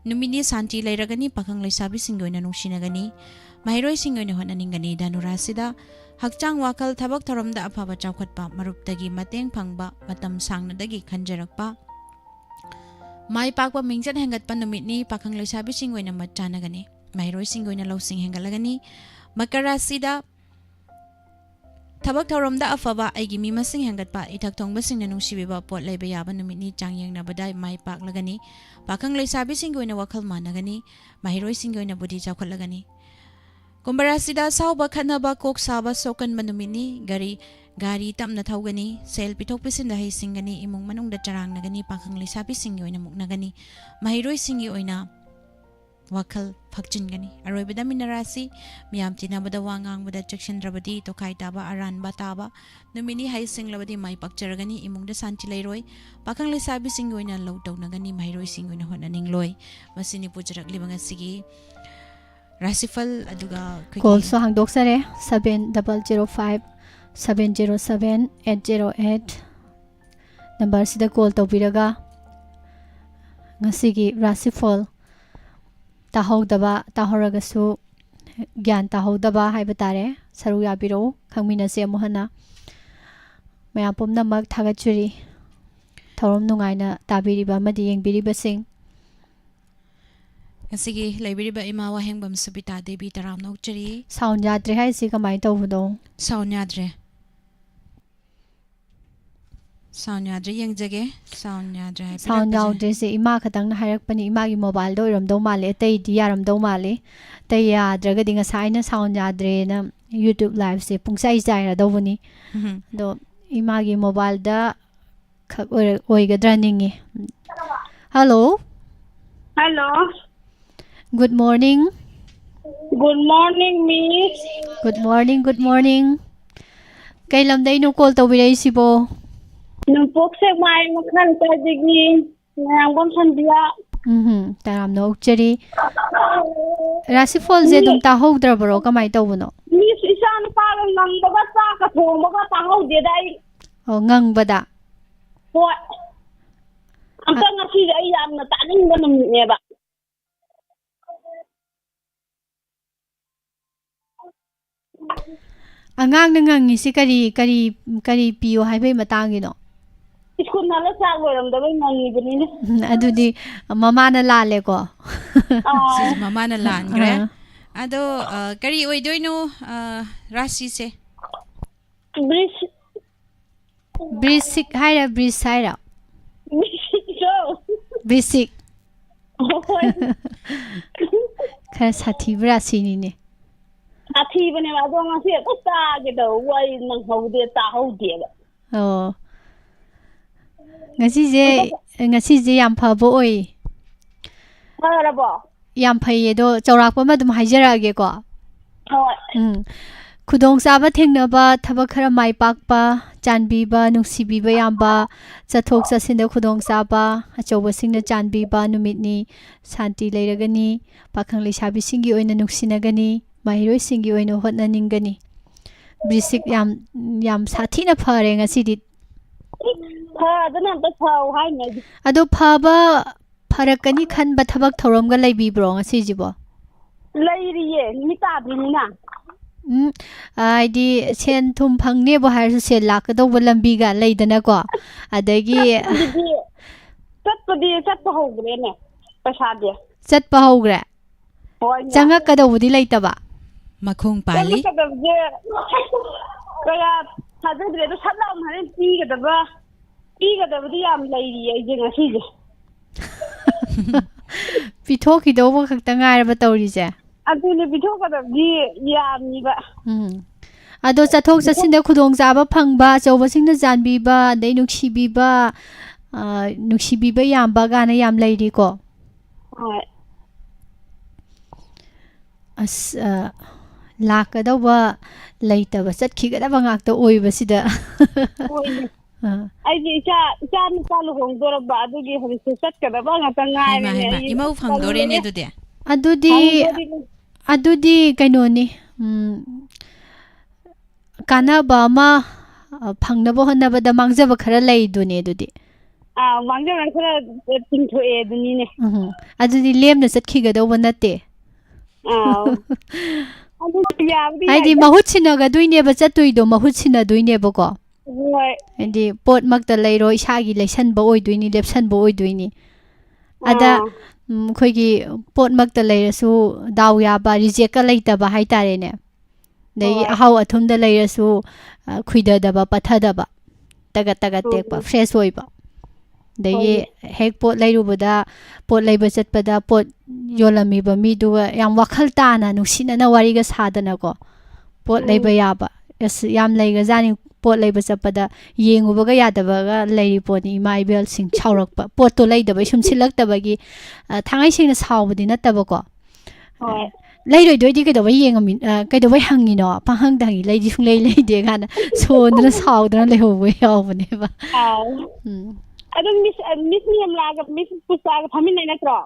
numini santi leiragani pakang leisabising oina nungsinagani mairoi sing oina honaningani danurasida hakchang wakal thabak tharamda afaba chawkhatpa maruptagi mateng phangba matam sangnadagi khanjarakpa mai pakpa mingchat hengatpa numitni pakang leisabising oina matchanagani mairoi sing oina losing hengalagani makarasida Tabak tauramda afaba aigi mi masing hengatpa ithak thongba singna nungsibiba pot leiba yaba numitni changyengna mai pak lagani pakang leisabi sing oina wakhal managani mahiroi sing oina budi chawkhat lagani kumbarasida sauba khanaba kok saba sokan manumini gari tamna thawgani sel pithok pisinda hai singani imung manungda charang nagani pakang leisabi sing oina muknagani mahiroi singi oina wakal phakchingani aroibada minarasi miyam tinabada wangang bada chakchandrabadi tokai taba aran bataba numini hai singlabadi mai pakcharagani imungda santi leiroi pakang lesabi singoina lo tawnagani mairoi singoina honaning loi masini pujarak libanga sigi rasifal aduga call so hangdok sare 7005 707 808 number sida call tawbiraga ngasigi rasifal tahawdaba tahoragasu gyan tahawdaba haibatare saru yabiro khangmina se mohana mayapom namak thagachuri thorom nungaina tabiriba madi yengbiriba sing asigi laibiriba ima wahengbam subita devi taram nokchari sound yadre hai si kamai tawbudo sound yadre yengjage sound yadre sound yadre se ima khatang na harak pani ima gi mobile do ramdo male tei di yaramdo male tei yadraga dinga saina sound yadre na YouTube live se pungsai jaira do buni do ima gi mobile da khak oigadra ningi hello good morning miss good morning kai lamdai no call tawbirai sibo Numpukse mai makan tadigi nangom sandia taram no cheri rasifol je dum ta hodra bro kamai tawbuno miss isan paran nang baga ta ka thong baga ta ho de dai o ngang bada hoi anta ngasi ai yam na ta ning ba num ne ba angang nangang si kari piyo haibai matangi no iskun nala sa goram da bai nang ni ni adudi mama na lale ko mama na lan gre ado kari oidoino rasi se brisik haira brisik khar sathi brasi ni ne athi bane ba do ngasi ta ge do wai nang haude ta haude ba oh ngasi je yam phabo oi harabo yam phaye do chawrak pa ma dum haijara ge ko hoi khudong saba thengnaba thabak khara mai pakpa chanbiba nungsibiba yamba chathok chasinda khudong saba achoba singna chanbiba numitni santi leiragani pakhang leisabi singi oina nungsinagani mahiroi singi oina hotnaningani brisik yam sathina phare ngasidi adana ta phau hai ne ado phaba pharakani khanba thabak thoramga leibibro ngasi jibo leiriye ni ta bina aidi sen thum phangne bo har se lakado lambi ga leidana ko adagi chatpa hogre ne pasade chatpa hogre changa kadawudi leitaba makhung pali kaya hadre do salam hare piga da budi am leiri ai je ngasi je pithoki do bo khakta ngai ba tawri je adune pithoka da bi yam ni ba ado chathok chasinda khudong jaba phangba chawba singna janbi ba dei nuksi bi yam ba gana yam leiri ko as lakadawa leitaba chatkhigadaba ngakta oibasida ai ji cha ni palu hong dora ba adugi hori se chatkadaba ngata ngai imau phangdore ne adudi ꯑꯗꯨꯗꯤ ꯀꯩꯅꯣꯅꯤ ꯀꯥꯟꯅꯕ ꯑꯃ ꯐꯪꯅꯕ ꯍꯣꯠꯅꯕꯗ ꯃꯥꯡꯖꯕ ꯈꯔ ꯂꯩꯗꯨꯅꯦ ꯑꯗꯨꯗꯤ ꯃꯥꯡꯖꯕ ꯈꯔ ꯇꯤꯡꯊꯣꯛꯑꯦ ꯑꯗꯨꯅꯤꯅꯦ ꯑꯗꯨꯗꯤ ꯂꯦꯝꯅ ꯆꯠꯈꯤꯒꯗꯧꯕ ꯅꯠꯇꯦ ꯑꯗꯨ ꯌꯥꯕꯗꯤ ꯍꯥꯏꯗꯤ ꯌꯥꯏꯗ ꯃꯍꯨꯠ ꯁꯤꯟꯅꯒꯗꯣꯏꯅꯦꯕ ꯆꯠꯇꯣꯏꯗꯣ ꯃꯍꯨꯠ ꯁꯤꯟꯅꯗꯣꯏꯅꯦꯕꯀꯣ ꯍꯣꯏ ꯍꯥꯏꯗꯤ ꯄꯣꯠꯃꯛꯇ ꯂꯩꯔꯣ ꯏꯁꯥꯒꯤ ꯂꯩꯁꯟꯕ ꯑꯣꯏꯗꯣꯏꯅꯤ ꯂꯦꯞꯁꯟꯕ ꯑꯣꯏꯗꯣꯏꯅꯤ ꯑꯗ ꯑꯩꯈꯣꯏꯒꯤ ꯄꯣꯠꯃꯛꯇ ꯂꯩꯔꯁꯨ ꯗꯥꯎ ꯌꯥꯕ ꯔꯤꯖꯦꯛꯀ ꯂꯩꯇꯕ ꯍꯥꯏꯇꯥꯔꯦꯅꯦ ꯑꯗꯒꯤ ꯍꯣꯏ ꯑꯍꯥꯎ ꯑꯊꯨꯝꯗ ꯂꯩꯔꯁꯨ ꯈꯨꯏꯗꯗꯕ ꯄꯠꯊꯗꯕ ꯇꯒꯠ ꯇꯒꯠ ꯇꯦꯛꯄ ꯐ꯭ꯔꯦꯁ ꯑꯣꯏꯕ ꯑꯗꯒꯤ ꯍꯣꯏꯅꯦ ꯍꯦꯛ ꯄꯣꯠ ꯂꯩꯔꯨꯕꯗ ꯄꯣꯠ ꯂꯩꯕ ꯆꯠꯄꯗ ꯄꯣꯠ ꯌꯣꯜꯂꯝꯃꯤꯕ ꯃꯤꯗꯨꯒ ꯌꯥꯝ ꯋꯥꯈꯜ ꯇꯥꯅ ꯅꯨꯡꯁꯤꯅꯅ ꯋꯥꯔꯤꯒ ꯁꯥꯗꯅꯀꯣ ꯄꯣꯠ ꯂꯩꯕ ꯌꯥꯕ ꯌꯥꯝ ꯂꯩꯒ꯭ꯔꯖꯥꯠꯅꯤ ꯄꯣꯠ ꯂꯩꯕ ꯆꯠꯄꯗ ꯌꯦꯡꯉꯨꯕꯒ ꯌꯥꯗꯕꯒ ꯂꯩꯔꯤ ꯄꯣꯠꯅꯤ ꯏꯃꯥ ꯏꯕꯦꯜꯁꯤꯡ ꯁꯥꯎꯔꯛꯄ ꯄꯣꯠꯇꯣ ꯂꯩꯗꯕꯩ ꯁꯨꯝ ꯁꯤꯜꯂꯛꯇꯕꯒꯤ ꯊꯥꯡꯉꯩ ꯁꯦꯡꯅ ꯁꯥꯎꯕꯗꯤ ꯅꯠꯇꯕꯀꯣ ꯍꯣꯏ ꯂꯩꯔꯣꯏꯗꯣꯏꯗꯤ ꯀꯩꯗꯧꯕꯩ ꯀꯩꯗꯧꯕꯩ ꯍꯪꯉꯤꯅꯣ ꯄꯥꯡꯍꯪꯗ ꯍꯪꯉꯤ ꯂꯩꯗꯤ ꯁꯨꯡꯂꯩ ꯂꯩꯗꯦ ꯀꯥꯟꯗ ꯁꯣꯟꯗꯅ ꯁꯥꯎꯗꯅ ꯂꯩꯍꯧꯕ ꯌꯥꯎꯕꯅꯦꯕ ꯑꯗꯨ ꯃꯤꯁ ꯅꯤꯌꯝꯂꯥꯒ ꯃꯤꯁ ꯄꯨꯁꯄꯥꯒ ꯐꯝꯃꯤꯟꯅꯩ ꯅꯠꯇ꯭ꯔꯣ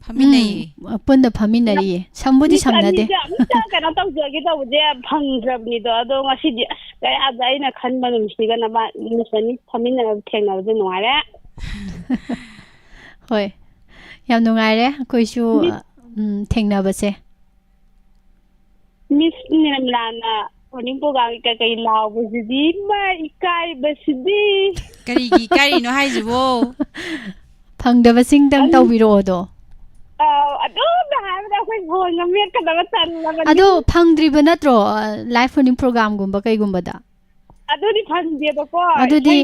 ꯐꯝꯃꯤꯟꯅꯩꯌꯦ ꯄꯨꯟꯅ ꯐꯝꯃꯤꯟꯅꯔꯤꯌꯦ ꯁꯝꯕꯨꯗꯤ ꯃꯤꯁ ꯁꯝꯅꯗꯦ ꯑꯅꯤꯁꯦ ꯑꯝꯇ ꯀꯩꯅꯣ ꯇꯧꯖꯒꯦ ꯇꯧꯕꯁꯦ ꯐꯪꯗ꯭ꯔꯕꯅꯤꯗꯣ ꯑꯗꯣ ꯉꯁꯤꯗꯤ ꯑꯁ ꯀꯌꯥꯗ ꯑꯩꯅ ꯈꯟꯕ ꯅꯨꯃꯤꯠꯁꯤꯒ ꯃꯤꯁ ꯑꯅꯤ ꯐꯝꯃꯤꯟꯅꯔꯒ ꯊꯦꯡꯅꯕꯁꯦ ꯅꯨꯡꯉꯥꯏꯔꯦ ꯍꯣꯏ ꯌꯥꯝ ꯅꯨꯡꯉꯥꯏꯔꯦ ꯑꯩꯈꯣꯏꯁꯨ ꯊꯦꯡꯅꯕꯁꯦ ꯃꯤꯁ ꯅꯤꯔꯃꯂꯥꯅ ꯃꯣꯔꯅꯤꯡ ꯄ꯭ꯔꯣꯒ꯭ꯔꯥꯝꯒꯤ ꯀꯩꯀꯩ ꯂꯥꯎꯕꯁꯤꯗꯤ ꯏꯀꯥꯏꯕꯁꯤꯗꯤ ꯀꯔꯤꯒꯤ ꯏꯀꯥꯏꯔꯤꯅꯣ ꯍꯥꯏꯁꯤꯕꯣ ꯐꯪꯗꯕꯁꯤꯡꯗꯪ ꯇꯧꯕꯤꯔꯛꯑꯣꯗꯣ ꯑꯗꯨꯝꯅ ꯍꯥꯏꯕꯗ ꯑꯩꯈꯣꯏ ꯐꯣꯟꯒ ꯃꯦꯠꯀꯗꯕ ꯇꯜꯂꯕꯅꯤ ꯑꯗꯣ ꯐꯪꯗ꯭ꯔꯤꯕ ꯅꯠꯇ꯭ꯔꯣ ꯂꯥꯏꯐ ꯔꯟꯅꯤꯡ ꯄ꯭ꯔꯣꯒ꯭ꯔꯥꯝꯒꯨꯝꯕ ꯀꯩꯒꯨꯝꯕꯗ ꯑꯗꯨꯗꯤ ꯐꯪꯗꯦꯕꯀꯣ ꯑꯗꯨꯗꯤ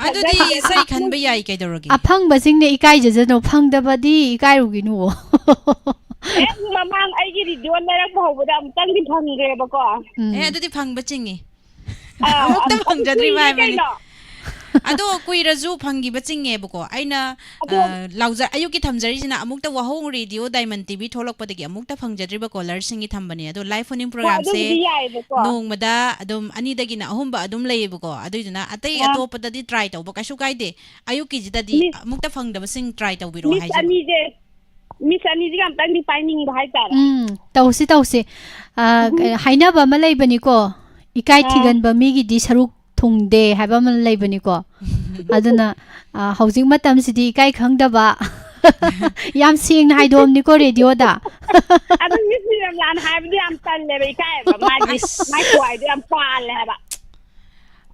ꯏꯁꯩ ꯈꯟꯕ ꯌꯥꯏ ꯀꯩꯗꯧꯔꯒꯦ ꯑꯐꯪꯕꯁꯤꯡꯅ ꯏꯀꯥꯏꯖꯁꯅꯣ ꯐꯪꯗꯕꯗꯤ ꯏꯀꯥꯏꯔꯨꯒꯤꯅꯨ ꯍꯦꯛ ꯃꯃꯥꯡ ꯑꯩꯒꯤ ꯔꯦꯗꯤꯑꯣ ꯂꯩꯔꯛꯄ ꯍꯧꯕꯗ ꯑꯃꯨꯛꯇꯪꯗꯤ ꯐꯪꯈ꯭ꯔꯦꯕꯀꯣ ꯑꯗꯨꯗꯤ ꯐꯪꯕ ꯆꯤꯡꯉꯤ ꯑꯃꯨꯛꯇ ꯑꯗꯨ ꯐꯪꯖꯗ꯭ꯔꯤꯕ ꯀꯨꯏꯔꯦ ꯍꯥꯏꯕꯅꯤ ꯀꯩꯅꯣ ꯑꯗꯣ ꯀꯨꯏꯔꯁꯨ ꯐꯪꯈꯤꯕ ꯆꯤꯡꯉꯦꯕꯀꯣ ꯑꯩꯅ ꯑꯗꯣ ꯑꯌꯨꯛꯀꯤ ꯊꯝꯖꯔꯤꯁꯤꯅ ꯑꯃꯨꯛꯇ ꯋꯥꯍꯧ ꯔꯦꯗꯤꯑꯣ ꯗꯥꯏꯃꯟ ꯇꯤꯚꯤ ꯊꯣꯛꯂꯛꯄꯗꯒꯤ ꯑꯃꯨꯛꯇ ꯐꯪꯖꯗ꯭ꯔꯤꯕ ꯀꯣꯂꯔꯁꯤꯡꯒꯤ ꯊꯝꯕꯅꯦ ꯑꯗꯣ ꯂꯥꯏꯐ ꯐꯣꯟ ꯍꯣꯏ ꯄ꯭ꯔꯣꯒ꯭ꯔꯥꯝꯁꯦ ꯑꯗꯨꯕꯨꯗꯤ ꯌꯥꯏꯑꯕꯀꯣ ꯅꯣꯡꯃꯗ ꯑꯗꯨꯝ 2ꯗꯒꯤꯅ 3ꯕ ꯑꯗꯨꯝ ꯂꯩꯌꯦꯕꯀꯣ ꯑꯗꯨꯏꯗꯨꯅ ꯑꯇꯩ ꯑꯇꯣꯞꯄꯗꯗꯤ ꯇ꯭ꯔꯥꯏ ꯇꯧꯕ ꯀꯩꯁꯨ ꯀꯥꯏꯗꯦ ꯑꯌꯨꯛꯀꯤꯁꯤꯗꯗꯤ ꯑꯃꯨꯛꯇ ꯐꯪꯗꯕꯁꯤꯡ ꯇ꯭ꯔꯥꯏ ꯇꯧꯕꯤꯔꯛꯑꯣ ꯍꯥꯏꯖꯕ ꯃꯤꯁ ꯑꯅꯤꯁꯤꯒ ꯑꯝꯇꯪꯗꯤ ꯄꯥꯏꯅꯤꯡꯕ ꯍꯥꯏꯇꯥꯔꯦ ꯇꯧꯁꯤ ꯍꯥꯏꯅꯕ ꯑꯃ ꯂꯩꯕꯅꯤꯀோ ꯏꯀꯥꯏ ꯊꯤꯒꯟꯕ ꯃꯤꯒꯤꯗꯤ ꯁꯔꯨꯛ ꯊꯨꯡꯗꯦ ꯍꯥꯏꯕ ꯑꯃ ꯂꯩꯕꯅꯤꯀꯣ ꯑꯗꯨꯅ ꯍꯧꯖꯤꯛ ꯃꯇꯝꯁꯤꯗꯤ ꯏꯀꯥꯏ ꯈꯪꯗꯕ ꯌꯥꯝ ꯁꯦꯡꯅ ꯍꯥꯏꯗꯣꯛꯑꯝꯅꯤꯀꯣ ꯔꯦꯗꯤꯑꯣꯗ ꯑꯗꯨ ꯃꯤꯁ ꯅꯤꯔꯃꯂꯥꯅ ꯍꯥꯏꯕꯗꯤ ꯌꯥꯝ ꯇꯜꯂꯦꯕ ꯏꯀꯥꯏꯑꯕ ꯃꯥꯒꯤ ꯈꯨꯍꯥꯏꯗꯣ ꯌꯥꯝ ꯄꯥꯜꯂꯦ ꯍꯥꯏꯕ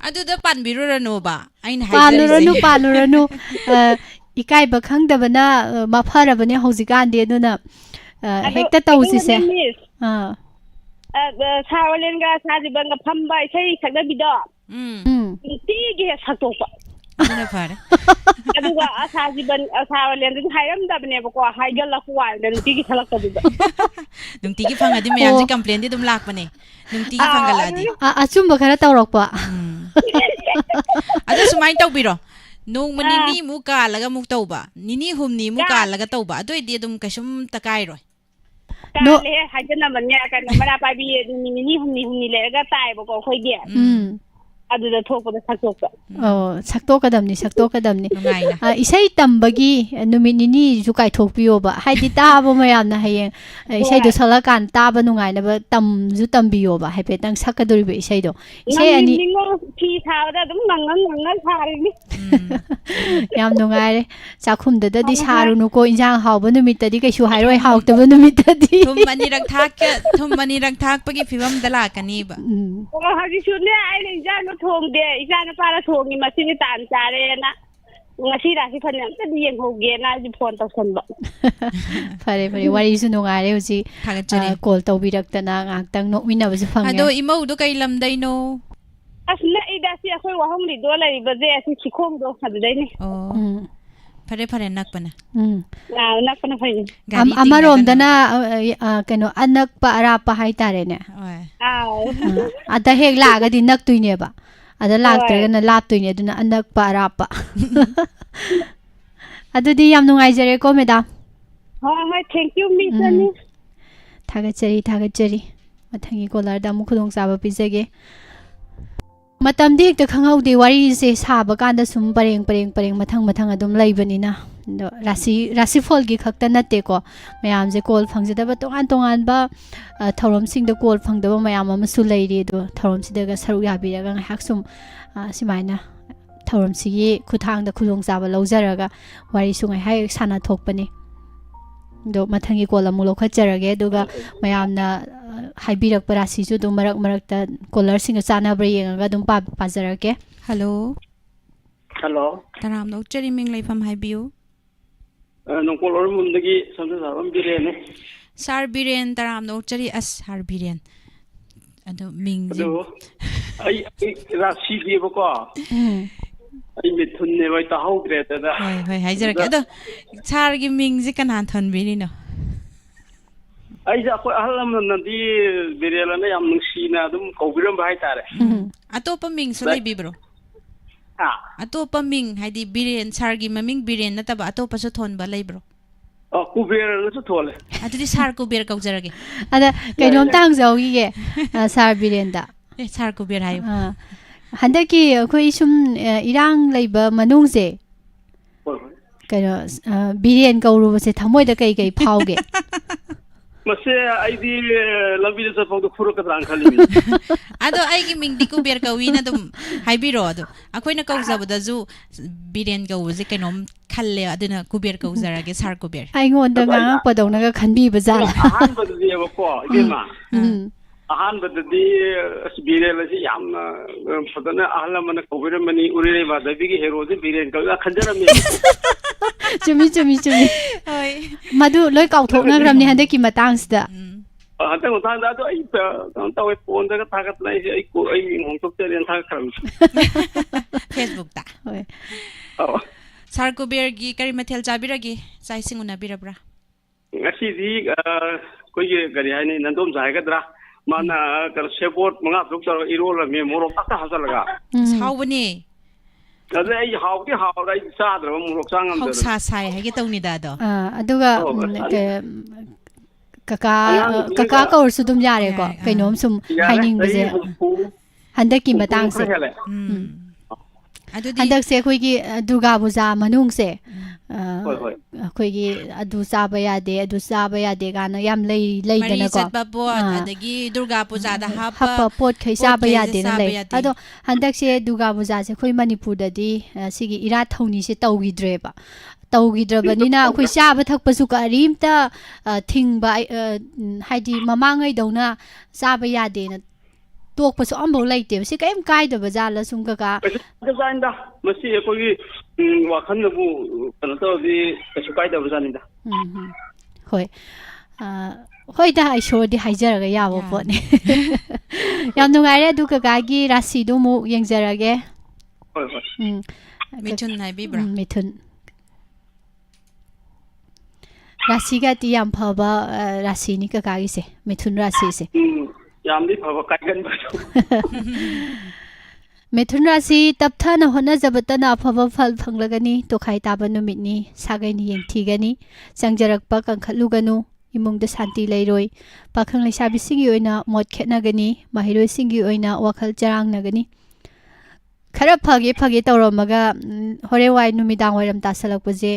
ꯑꯗꯨꯗ ꯄꯥꯟꯕꯤꯔꯨꯔꯅꯣꯕ ꯑꯩꯅ ꯍꯥꯏꯖꯔꯤꯁꯦ ꯄꯥꯜꯂꯨꯔꯅꯨ ꯏꯀꯥꯏꯕ ꯈꯪꯗꯕꯅ ꯃꯐꯔꯕꯅꯦ ꯍꯧꯖꯤꯛꯀꯥꯟꯗꯤ ꯑꯗꯨꯅ ꯍꯦꯛꯇ ꯇꯧꯁꯤꯁꯦ ꯁꯥꯔ ꯑꯣꯂꯦꯟꯒ ꯁꯥꯔ ꯖꯤꯕꯟꯒ ꯐꯝꯕ ꯏꯁꯩ ꯁꯛꯅꯕꯤꯗꯣ ꯅꯨꯡꯇꯤꯒꯤ ꯍꯦꯛ ꯁꯛꯇꯣꯛꯄ ꯑꯗꯨꯅ ꯐꯔꯦ ꯑꯗꯨꯒ ꯁꯥꯔ ꯑꯣꯂꯦꯟꯗꯁꯨ ꯍꯥꯏꯔꯝꯗꯕꯅꯦꯕꯀꯣ ꯍꯥꯏꯒꯠꯂꯛꯄ ꯋꯥꯅꯤꯗ ꯅꯨꯡꯇꯤꯒꯤ ꯁꯛꯂꯛꯄꯗꯨꯗ ꯅꯨꯡꯇꯤꯒꯤ ꯐꯪꯉꯗꯤ ꯃꯌꯥꯝꯁꯦ ꯀꯝꯄ꯭ꯂꯦꯟꯗꯤ ꯑꯗꯨꯝ ꯂꯥꯛꯄꯅꯦ ꯅꯨꯡꯇꯤꯒꯤ ꯐꯪꯒꯠꯂꯛꯑꯗꯤ ꯑꯆꯨꯝꯕ ꯈꯔ ꯇꯧꯔꯛꯄ ꯑꯗꯣ ꯁꯨꯃꯥꯏꯅ ꯇꯧꯕꯤꯔꯣ ꯅꯣꯡꯃ ꯅꯤꯅꯤꯃꯨꯛ ꯀꯥꯜꯂꯒ ꯑꯃꯨꯛ ꯇꯧꯕ ꯅꯤꯅꯤ ꯍꯨꯝꯅꯤꯃꯨꯛ ꯀꯥꯜꯂꯒ ꯇꯧꯕ ꯑꯗꯨꯑꯣꯏꯗꯤ ꯑꯗꯨꯝ ꯀꯩꯁꯨꯝꯇ ꯀꯥꯏꯔꯣꯏ ꯀꯥꯜꯂꯦꯍꯦ ꯍꯥꯏꯖꯅꯕꯅꯦ ꯀꯩꯅꯣ ꯃꯩꯔꯥ ꯄꯥꯏꯕꯤ ꯅꯨꯃꯤꯠ ꯅꯤꯅꯤ ꯍꯨꯝꯅꯤ ꯂꯩꯔꯒ ꯇꯥꯏꯑꯕꯀꯣ ꯑꯩꯈꯣꯏꯒꯤ ꯑꯗꯨꯗ ꯊꯣꯛꯄꯗ ꯁꯛꯇꯣꯛꯄ ꯁꯛꯇꯣꯛꯀꯗꯕꯅꯤ ꯅꯨꯡꯉꯥꯏꯅ ꯏꯁꯩ ꯇꯝꯕꯒꯤ ꯅꯨꯃꯤꯠ ꯅꯤꯅꯤꯁꯨ ꯀꯥꯏꯊꯣꯛꯄꯤꯌꯣꯕ ꯍꯥꯏꯗꯤ ꯇꯥꯕ ꯃꯌꯥꯝꯅ ꯍꯌꯦꯡ ꯏꯁꯩꯗꯣ ꯁꯛꯂꯛꯀꯥꯟꯗ ꯇꯥꯕ ꯅꯨꯡꯉꯥꯏꯅꯕ ꯇꯝꯕꯤꯌꯣꯕ ꯍꯥꯏꯐꯦꯠꯇꯪ ꯁꯛꯀꯗꯣꯔꯤꯕ ꯏꯁꯩꯗꯣ ꯏꯁꯩ ꯑꯅꯤ ꯐꯤ ꯁꯥꯕꯗ ꯑꯗꯨꯝ ꯉꯪꯉ ꯁꯥꯔꯤꯅꯤ ꯌꯥꯝ ꯅꯨꯡꯉꯥꯏꯔꯦ ꯆꯥꯛꯈꯨꯝꯗꯗꯤ ꯁꯥꯔꯨꯅꯨꯀꯣ ꯏꯟꯖꯥꯡ ꯍꯥꯎꯕ ꯅꯨꯃꯤꯠꯇꯗꯤ ꯀꯩꯁꯨ ꯍꯥꯏꯔꯣꯏ ꯍꯥꯎꯇꯕ ꯅꯨꯃꯤꯠꯇꯗꯤ ꯊꯨꯝ ꯑꯅꯤꯔꯛ ꯊꯥꯛꯄꯒꯤ ꯐꯤꯕꯝꯗ ꯂꯥꯛꯀꯅꯤꯕ ꯍꯧꯖꯤꯛꯁꯨꯅꯦ ꯑꯩꯅ ꯏꯟꯖꯥꯡꯗꯣ ꯊꯣꯡꯗꯦ ꯏꯆꯥ ꯅꯨꯄꯥꯅ ꯊꯣꯡꯉꯤ ꯃꯁꯤꯗꯤ ꯇꯥꯟ ꯆꯥꯔꯦꯅ ꯉꯁꯤ ꯔꯥꯁꯤ ꯐꯅ ꯑꯝꯇꯗꯤ ꯌꯦꯡꯍꯧꯒꯦꯅ ꯑꯩꯁꯨ ꯐꯣꯟ ꯇꯧꯁꯟꯕ ꯐꯔꯦ ꯋꯥꯔꯤꯁꯨ ꯅꯨꯡꯉꯥꯏꯔꯦ ꯍꯧꯖꯤꯛ ꯀꯣꯜ ꯇꯧꯕꯤꯔꯛꯇꯅ ꯉꯥꯏꯍꯥꯛꯇꯪ ꯅꯣꯛꯃꯤꯟꯅꯕꯁꯨ ꯐꯪꯉꯦ ꯑꯗꯣ ꯏꯃꯧꯗꯣ ꯀꯩ ꯂꯝꯗꯩꯅꯣ ꯑꯁ ꯅꯛꯏꯗ ꯁꯤ ꯑꯩꯈꯣꯏ ꯋꯥꯍꯪ ꯔꯦꯗꯤꯑꯣ ꯂꯩꯔꯤꯕꯁꯦ ꯑꯁꯤ ꯁꯤꯈꯣꯡꯗꯣ ꯑꯗꯨꯗꯩꯅꯤ ꯐꯔꯦ ꯅꯛꯄꯅ ꯅꯛꯄꯅ ꯐꯩ ꯑꯃꯔꯣꯝꯗꯅ ꯀꯩꯅꯣ ꯑꯅꯛꯄ ꯑꯔꯥꯞꯄ ꯍꯥꯏꯇꯥꯔꯦꯅꯦ ꯑꯗ ꯍꯦꯛ ꯂꯥꯛꯑꯒꯗꯤ ꯅꯛꯇꯣꯏꯅꯦꯕ ꯑꯗ ꯂꯥꯛꯇ꯭ꯔꯒꯅ ꯂꯥꯞꯇꯣꯏꯅꯦ ꯑꯗꯨꯅ ꯑꯅꯛꯄ ꯑꯔꯥꯞꯄ ꯑꯗꯨꯗꯤ ꯌꯥꯝ ꯅꯨꯡꯉꯥꯏꯖꯔꯦꯀꯣ ꯃꯦꯗꯥꯝ ꯍꯣꯏ ꯊꯦꯡꯀ꯭ꯌꯨ ꯃꯤꯁ ꯑꯅꯤ ꯊꯥꯒꯠꯆꯔꯤ ꯃꯊꯪꯒꯤ ꯀꯣꯂꯔꯗ ꯑꯃꯨꯛ ꯈꯨꯗꯣꯡꯆꯥꯕ ꯄꯤꯖꯒꯦ ꯃꯇꯝꯗꯤ ꯍꯦꯛꯇ ꯈꯪꯍꯧꯗꯦ ꯋꯥꯔꯤꯁꯦ ꯁꯥꯕ ꯀꯥꯟꯗ ꯁꯨꯝ ꯄꯔꯦꯡ ꯃꯊꯪ ꯑꯗꯨꯝ ꯂꯩꯕꯅꯤꯅ ꯑꯗꯣ ꯔꯥꯁꯤꯐꯣꯜꯒꯤ ꯈꯛꯇ ꯅꯠꯇꯦꯀꯣ ꯃꯌꯥꯝꯁꯦ ꯀꯣꯜ ꯐꯪꯖꯗꯕ ꯇꯣꯉꯥꯟꯕ ꯊꯧꯔꯝꯁꯤꯡꯗ ꯀꯣꯜ ꯐꯪꯗꯕ ꯃꯌꯥꯝ ꯑꯃꯁꯨ ꯂꯩꯔꯤ ꯑꯗꯣ ꯊꯧꯔꯝꯁꯤꯗꯒ ꯁꯔꯨꯛ ꯌꯥꯕꯤꯔꯒ ꯉꯥꯏꯍꯥꯛ ꯁꯨꯝ ꯁꯨꯃꯥꯏꯅ ꯊꯧꯔꯝꯁꯤꯒꯤ ꯈꯨꯠꯊꯥꯡꯗ ꯈꯨꯗꯣꯡꯆꯥꯕ ꯂꯧꯖꯔꯒ ꯋꯥꯔꯤꯁꯨ ꯉꯥꯏꯍꯥꯛ ꯁꯥꯟꯅꯊꯣꯛꯄꯅꯤ ꯑꯗꯣ ꯃꯊꯪꯒꯤ ꯀꯣꯜ ꯑꯃꯨꯛ ꯂꯧꯈꯠꯆꯔꯒꯦ ꯑꯗꯨꯒ ꯃꯌꯥꯝꯅ ꯍꯥꯏꯕꯤꯔꯛꯄ ꯔꯥꯁꯤꯁꯨ ꯑꯗꯨꯝ ꯃꯔꯛꯇ ꯀꯣꯂꯔꯁꯤꯡꯒ ꯆꯥꯟꯅꯕ꯭ꯔꯥ ꯌꯦꯡꯉꯒ ꯑꯗꯨꯝ ꯄꯥꯖꯔꯛꯀꯦ ꯍꯜꯂꯣ ꯍꯜꯂꯣ ꯇꯔꯥꯝꯅ ꯑꯣꯛꯆꯔꯤ ꯃꯤꯡ ꯂꯩꯐꯝ ꯍꯥꯏꯕꯤꯌꯨ ꯅꯣꯡꯄꯣꯛ ꯂꯣꯏꯔꯝꯕꯝꯗꯒꯤ ꯁꯝꯖ ꯁꯥꯕꯝ ꯕꯤꯔꯦꯟꯅꯦ ꯁꯥꯔ ꯕꯤꯔꯦꯟ ꯇꯔꯥꯝꯅ ꯑꯣꯛꯆꯔꯤ ꯑꯁ ꯁꯥꯔ ꯕꯤꯔꯦꯟ ꯑꯗꯣ ꯃꯤꯡꯁꯦ ꯑꯗꯨ ꯑꯩ ꯔꯥꯁꯤꯗꯦꯕꯀꯣ ꯑꯩ ꯃꯤꯊꯨꯟꯅꯦꯕ ꯑꯩ ꯇꯥꯍꯧꯗ꯭ꯔꯦ ꯑꯗꯨꯗ ꯍꯣꯏ ꯍꯥꯏꯖꯔꯛꯀꯦ ꯑꯗꯣ ꯁꯥꯔꯒꯤ ꯃꯤꯡꯁꯦ ꯀꯅꯥ ꯊꯣꯟꯕꯤꯔꯤꯅꯣ ꯑꯩꯁꯦ ꯑꯩꯈꯣꯏ ꯑꯍꯜ ꯂꯃꯟꯅꯗꯤ ꯕꯤꯔꯦꯜꯅ ꯌꯥꯝ ꯅꯨꯡꯁꯤꯅ ꯑꯗꯨꯝ ꯀꯧꯕꯤꯔꯝꯕ ꯍꯥꯏꯇꯥꯔꯦ ꯑꯇꯣꯞꯄ ꯃꯤꯡꯁꯨ ꯂꯩꯕꯤꯕ꯭ꯔꯣ ꯑꯥ ꯑꯇꯣꯞꯄ ꯃꯤꯡ ꯍꯥꯏꯗꯤ ꯕꯤꯔꯦꯟ ꯁꯥꯔꯒꯤ ꯃꯃꯤꯡ ꯕꯤꯔꯦꯟ ꯅꯠꯇꯕ ꯑꯇꯣꯞꯄꯁꯨ ꯊꯣꯟꯕ ꯂꯩꯕ꯭ꯔꯣ ꯀꯨꯕꯦꯔꯅꯁꯨ ꯊꯣꯜꯂꯦ ꯑꯗꯨꯗꯤ ꯁꯥꯔ ꯀꯨꯕꯦꯔ ꯀꯧꯖꯔꯒꯦ ꯑꯗ ꯀꯩꯅꯣꯝꯇ ꯍꯪꯖꯍꯧꯈꯤꯒꯦ ꯁꯥꯔ ꯕꯤꯔꯦꯟꯗ ꯁꯥꯔ ꯀꯨꯕꯦꯔ ꯍꯥꯏꯌꯨ ꯍꯟꯗꯛꯀꯤ ꯑꯩꯈꯣꯏ ꯁꯨꯝ ꯏꯔꯥꯡ ꯂꯩꯕ ꯃꯅꯨꯡꯁꯦ ꯍꯣꯏ ꯀꯩꯅꯣ ꯕꯤꯔꯦꯟ ꯀꯧꯔꯨꯕꯁꯦ ꯊꯃꯣꯏꯗ ꯀꯩ ꯐꯥꯎꯒꯦ ꯃꯁꯦ ꯑꯩꯗꯤ ꯂꯝꯕꯤꯗ ꯆꯠꯐꯥꯎꯗ ꯐꯨꯔꯛꯀꯗ꯭ꯔꯥꯅ ꯈꯜꯂꯤꯅꯤ ꯑꯗꯣ ꯑꯩꯒꯤ ꯃꯤꯡꯗꯤ ꯀꯨꯕꯦꯔ ꯀꯧꯏꯅ ꯑꯗꯨꯝ ꯍꯥꯏꯕꯤꯔꯣ ꯑꯗꯣ ꯑꯩꯈꯣꯏꯅ ꯀꯧꯖꯕꯗꯁꯨ ꯕꯤꯔꯦꯟ ꯀꯧꯕꯁꯦ ꯀꯩꯅꯣꯝ ꯈꯜꯂꯦ ꯑꯗꯨꯅ ꯀꯨꯕꯦꯔ ꯀꯧꯖꯔꯒꯦ ꯁꯥꯔ ꯀꯨꯕꯦꯔ ꯑꯩꯉꯣꯟꯗ ꯉꯥꯡꯉꯛꯄꯗꯧꯅꯒ ꯈꯟꯕꯤꯕ ꯖꯥꯠꯂ ꯑꯍꯥꯟꯕꯗꯗꯤꯕꯀꯣ 이게마 ꯑꯍꯥꯟꯕꯗꯗꯤ ꯕꯤꯔꯦꯟ ꯑꯁꯤ ꯌꯥꯝꯅ ꯐꯖꯅ ꯑꯍꯜ ꯂꯃꯟꯅ ꯀꯧꯕꯤꯔꯝꯕꯅꯤ ꯎꯔꯤꯔꯩ ꯃꯥꯙꯕꯤꯒꯤ ꯍꯦꯔꯣꯁꯤ ꯕꯤꯔꯦꯟ ꯀꯧꯏ ꯈꯟꯖꯔꯝꯃꯦ ꯆꯨꯝꯃꯤ ꯍꯣꯏ ꯃꯗꯨ ꯂꯣꯏ ꯀꯥꯎꯊꯣꯛꯅꯈ꯭ꯔꯕꯅꯤ ꯍꯟꯗꯛꯀꯤ ꯃꯇꯥꯡꯁꯤꯗ ꯍꯟꯗꯛ ꯃꯇꯥꯡꯗ ꯑꯗꯣ ꯑꯩ ꯀꯩꯅꯣ ꯇꯧꯋꯦ ꯐꯣꯟꯗꯒ ꯊꯥꯒꯠꯇꯅ ꯑꯩ ꯃꯤꯡ ꯍꯣꯡꯗꯣꯛꯆꯔꯦꯅ ꯊꯥꯒꯠꯈ꯭ꯔꯕꯅꯤ ꯐꯦꯁꯕꯨꯛꯇ ꯍꯣꯏ ꯁꯥꯔ ꯀꯨꯕꯦꯔꯒꯤ ꯀꯔꯤ ꯃꯊꯦꯜ ꯆꯥꯕꯤꯔꯒꯦ ꯆꯥꯛ ꯏꯁꯤꯡ ꯎꯅꯕꯤꯔꯕ꯭ꯔꯥ ꯉꯁꯤꯗꯤ ꯑꯩꯈꯣꯏꯒꯤ ꯀꯔꯤ ꯍꯥꯏꯅꯤ ꯅꯟꯗꯣꯝꯆꯥ ꯍꯥꯏꯒꯗ꯭ꯔꯥ ꯃꯥꯅ ꯀꯩꯅꯣ ꯁꯦꯕꯣꯠ 5-6 ꯇꯧꯔꯒ ꯏꯔꯣꯜꯂꯝꯃꯦ ꯃꯣꯔꯣꯛ ꯇꯛꯇ ꯍꯥꯞꯆꯜꯂꯒ ꯍꯥꯎꯕꯅꯦ ꯑꯗꯨ ꯑꯩ ꯍꯥꯎꯗꯤ ꯍꯥꯎꯔ ꯑꯩ ꯆꯥꯗ꯭ꯔꯕ ꯃꯣꯔꯣꯛ ꯆꯥ ꯉꯝꯗ꯭ꯔꯕ ꯍꯧꯁꯥ ꯁꯥꯏ ꯍꯥꯏꯒꯦ ꯇꯧꯅꯤꯗ ꯑꯗꯣ ꯑꯗꯨꯒ ꯀꯀꯥ ꯀꯧꯔꯁꯨ ꯑꯗꯨꯝ ꯌꯥꯔꯦꯀꯣ ꯀꯩꯅꯣꯝ ꯁꯨꯝ ꯍꯥꯏꯅꯤꯡꯕꯁꯦ ꯍꯟꯗꯛꯀꯤ ꯃꯇꯥꯡꯁꯦ ꯍꯟꯗꯛꯁꯦ ꯑꯩꯈꯣꯏꯒꯤ ꯗꯨꯔꯒꯥ ꯄꯨꯖꯥ ꯃꯅꯨꯡꯁꯦ ꯑꯩꯈꯣꯏꯒꯤ ꯑꯗꯨ ꯆꯥꯕ ꯌꯥꯗꯦ ꯀꯥꯟꯅ ꯌꯥꯝ ꯂꯩꯗꯅꯀꯣ ꯃꯔꯤ ꯆꯠꯄ ꯄꯣꯠ ꯑꯗꯒꯤ ꯗꯨꯔꯒꯥ ꯄꯨꯖꯥꯗ ꯍꯥꯞꯄ ꯄꯣꯠꯈꯩ ꯆꯥꯕ ꯌꯥꯗꯦꯅ ꯂꯩ ꯑꯗꯣ ꯍꯟꯗꯛꯁꯦ ꯗꯨꯔꯒꯥ ꯄꯨꯖꯥꯁꯦ ꯑꯩꯈꯣꯏ ꯃꯅꯤꯄꯨꯔꯗꯗꯤ ꯁꯤꯒꯤ ꯏꯔꯥꯠ ꯊꯧꯅꯤꯁꯦ ꯇꯧꯈꯤꯗ꯭ꯔꯕꯅꯤꯅ ꯑꯩꯈꯣꯏ ꯆꯥꯕ ꯊꯛꯄꯁꯨ ꯀꯔꯤꯝꯇ ꯊꯤꯡꯕ ꯍꯥꯏꯗꯤ ꯃꯃꯥꯡꯉꯩꯗꯧꯅ ꯆꯥꯕ ꯌꯥꯗꯦꯅ ꯇꯣꯛꯄꯁꯨ ꯑꯝꯐꯥꯎ ꯂꯩꯇꯦꯕ ꯁꯤ ꯀꯔꯤꯝ ꯀꯥꯏꯗꯕ ꯖꯥꯠꯂ ꯁꯨꯝ ꯀꯀꯥ ꯃꯁꯤ ꯑꯩꯈꯣꯏꯒꯤ ꯋꯥꯈꯜꯅꯕꯨ ꯀꯩꯅꯣ ꯇꯧꯔꯗꯤ ꯀꯩꯁꯨ ꯀꯥꯏꯗꯕ ꯖꯥꯠꯅꯤꯗ ꯍꯣꯏ ꯍꯣꯏꯗ ꯏꯁꯣꯔꯗꯤ ꯍꯥꯏꯖꯔꯒ ꯌꯥꯕ ꯄꯣꯠꯅꯤ ꯌꯥꯝ ꯅꯨꯡꯉꯥꯏꯔꯦ ꯑꯗꯨ ꯀꯀꯥꯒꯤ ꯔꯥꯁꯤꯗꯨ ꯑꯃꯨꯛ ꯌꯦꯡꯖꯔꯒꯦ ꯍꯣꯏ ꯃꯤꯊꯨꯟ ꯍꯥꯏꯕꯤꯕ꯭ꯔꯥ ꯃꯤꯊꯨꯟ ꯔꯥꯁꯤꯒꯗꯤ ꯌꯥꯝ ꯐꯕ ꯔꯥꯁꯤꯅꯤ ꯀꯀꯥꯒꯤꯁꯦ ꯃꯤꯊꯨꯟ ꯔꯥꯁꯤꯁꯦ ꯌꯥꯝꯗꯤ ꯐꯕ ꯀꯥꯏꯒꯟꯕ ꯃꯤꯊꯨꯟ ꯔꯥꯁꯤ ꯇꯞꯊꯅ ꯍꯣꯠꯅꯖꯕꯇꯅ ꯑꯐꯕ ꯐꯜ ꯐꯪꯂꯒꯅꯤ ꯇꯣꯈꯥꯏ ꯇꯥꯕ ꯅꯨꯃꯤꯠꯅꯤ ꯁꯥꯒꯩꯅ ꯌꯦꯡꯊꯤꯒꯅꯤ ꯆꯪꯖꯔꯛꯄ ꯀꯟꯈꯠꯂꯨꯒꯅꯨ ꯏꯃꯨꯡꯗ ꯁꯥꯟꯇꯤ ꯂꯩꯔꯣꯏ ꯄꯥꯈꯪ ꯂꯩꯁꯥꯕꯤꯁꯤꯡꯒꯤ ꯑꯣꯏꯅ ꯃꯣꯠ ꯈꯦꯠꯅꯒꯅꯤ ꯃꯍꯩꯔꯣꯏꯁꯤꯡꯒꯤ ꯑꯣꯏꯅ ꯋꯥꯈꯜ ꯆꯔꯥꯡꯅꯒꯅꯤ ꯈꯔ ꯐꯒꯦ ꯇꯧꯔꯝꯃꯒ ꯍꯣꯔꯦꯟ ꯋꯥꯏ ꯅꯨꯃꯤꯗꯥꯡ ꯋꯥꯏꯔꯝ ꯇꯥꯁꯜꯂꯛꯄꯁꯦ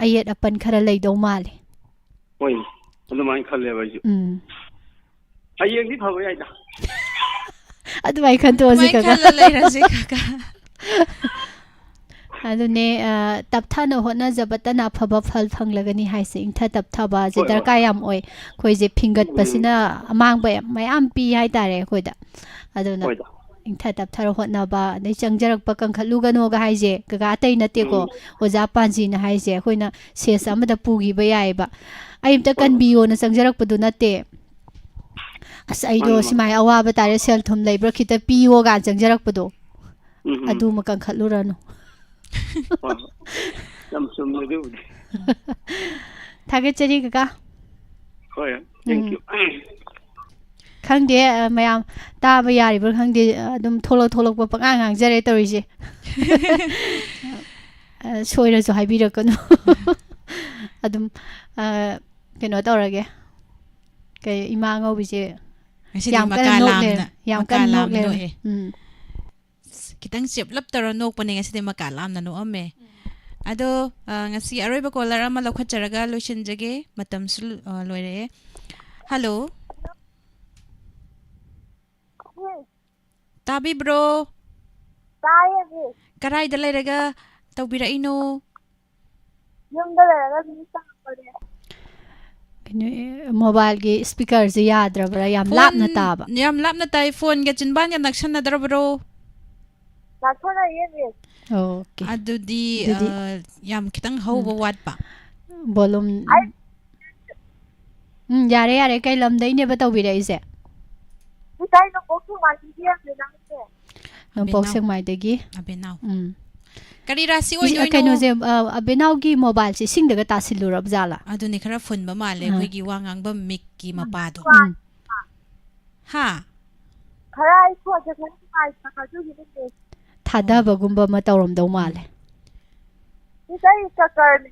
ꯑꯌꯦꯠ ꯑꯄꯟ ꯈꯔ ꯂꯩꯗꯧ ꯃꯥꯜꯂꯦ ꯍꯣꯏ ꯑꯗꯨꯃꯥꯏꯅ ꯈꯜꯂꯦꯕ ꯑꯩꯁꯨ ꯍꯌꯦꯡꯗꯤ ꯐꯕ ꯌꯥꯏꯗ ꯑꯗꯨꯃꯥꯏꯅ ꯈꯟꯇꯣꯛꯑꯁꯤ ꯀꯀꯥ ꯑꯗꯨꯅꯦ ꯇꯞꯊꯅ ꯍꯣꯠꯅꯖꯕꯇꯅ ꯑꯐꯕ ꯐꯜ ꯐꯪꯂꯒꯅꯤ ꯍꯥꯏꯁꯦ ꯏꯪꯊ ꯇꯞꯊꯕꯁꯦ ꯗꯔꯀꯥꯔ ꯌꯥꯝ ꯑꯣꯏ ꯑꯩꯈꯣꯏꯁꯦ ꯐꯤꯡꯒꯠꯄꯁꯤꯅ ꯑꯃꯥꯡꯕ ꯃꯌꯥꯝ ꯄꯤ ꯍꯥꯏꯇꯥꯔꯦ ꯑꯩꯈꯣꯏꯗ ꯑꯗꯨꯅ ꯏꯪꯊ ꯇꯞꯊꯔ ꯍꯣꯠꯅꯕ ꯑꯗꯩ ꯆꯪꯖꯔꯛꯄ ꯀꯟꯈꯠꯂꯨꯒꯅꯣꯒ ꯍꯥꯏꯁꯦꯀꯀꯥ ꯑꯇꯩ ꯅꯠꯇꯦꯀꯣ ꯑꯣꯖꯥ ꯄꯥꯟꯖꯤꯅ ꯍꯥꯏꯁꯦ ꯑꯩꯈꯣꯏꯅ ꯁꯦꯁ ꯑꯃꯗ ꯄꯨꯈꯤꯕ ꯌꯥꯏꯑꯕ ꯑꯩ ꯑꯝꯇ ꯀꯟꯕꯤꯌꯣꯅ ꯆꯪꯖꯔꯛꯄꯗꯨ ꯅꯠꯇꯦ ꯑꯁ ꯑꯩꯗꯣ ꯁꯨꯃꯥꯏꯅ ꯑꯋꯥꯕ ꯇꯥꯔꯦ ꯁꯦꯜ ꯊꯨꯝ ꯂꯩꯕ꯭ꯔꯥ ꯈꯤꯇ ꯄꯤꯌꯣꯒꯥꯟ ꯆꯪꯖꯔꯛꯄꯗꯣ ꯑꯗꯨꯃ ꯀꯟꯈꯠꯂꯨꯔꯅꯨ ꯌꯥꯝ ꯆꯨꯝꯃꯦ ꯑꯗꯨꯕꯨꯗꯤ ꯊꯥꯒꯠꯆꯔꯤ ꯀꯀꯥ ꯍꯣꯏ ꯊꯦꯡꯛꯌꯨ ꯈꯪꯗꯦ ꯃꯌꯥꯝ ꯇꯥꯕ ꯌꯥꯔꯤꯕ꯭ꯔꯥ ꯈꯪꯗꯦ ꯑꯗꯨꯝ ꯊꯣꯛꯂꯛꯄ ꯄꯉꯥꯡ ꯉꯥꯡꯖꯔꯦ ꯇꯧꯔꯤꯁꯦ ꯁꯣꯏꯔꯁꯨ ꯍꯥꯏꯕꯤꯔꯛꯀꯅꯨ ꯑꯗꯨꯝ ꯀꯩꯅꯣ ꯇꯧꯔꯒꯦ ꯏꯃꯥ ꯉꯧꯕꯤꯁꯦ ꯌꯥꯝ ꯀꯟꯅ ꯅꯣꯛꯂꯦ kitang siplap taro nok pa nga si makalam na noam ado nga si aroy ba caller ama lokhat charaga lotion jage matam sul loire hello tabi bro tayo karay dalay raga tawbira ino yung dalaga bisa ko mobile gi speaker ji yadra bra yam lap na taba yam lap na tay phone ga chinban ga nakshan na dra bro naksana ye okay adu di yam kitang how ba wat pa volume yare yare kai lam dai ne ba tawbira ise tay no ko ma ji ya ne nang se boxing mai degi abenaw kari rasi oi no kai no je abenaw gi mobile si sing daga tasilurab jala adu ni khara phone ba male koi gi wangang ba mic ki mapa do ha khara ai ko je kan ai ka ju gi ne thada bagumba ma tawrom daw male ni tay kakar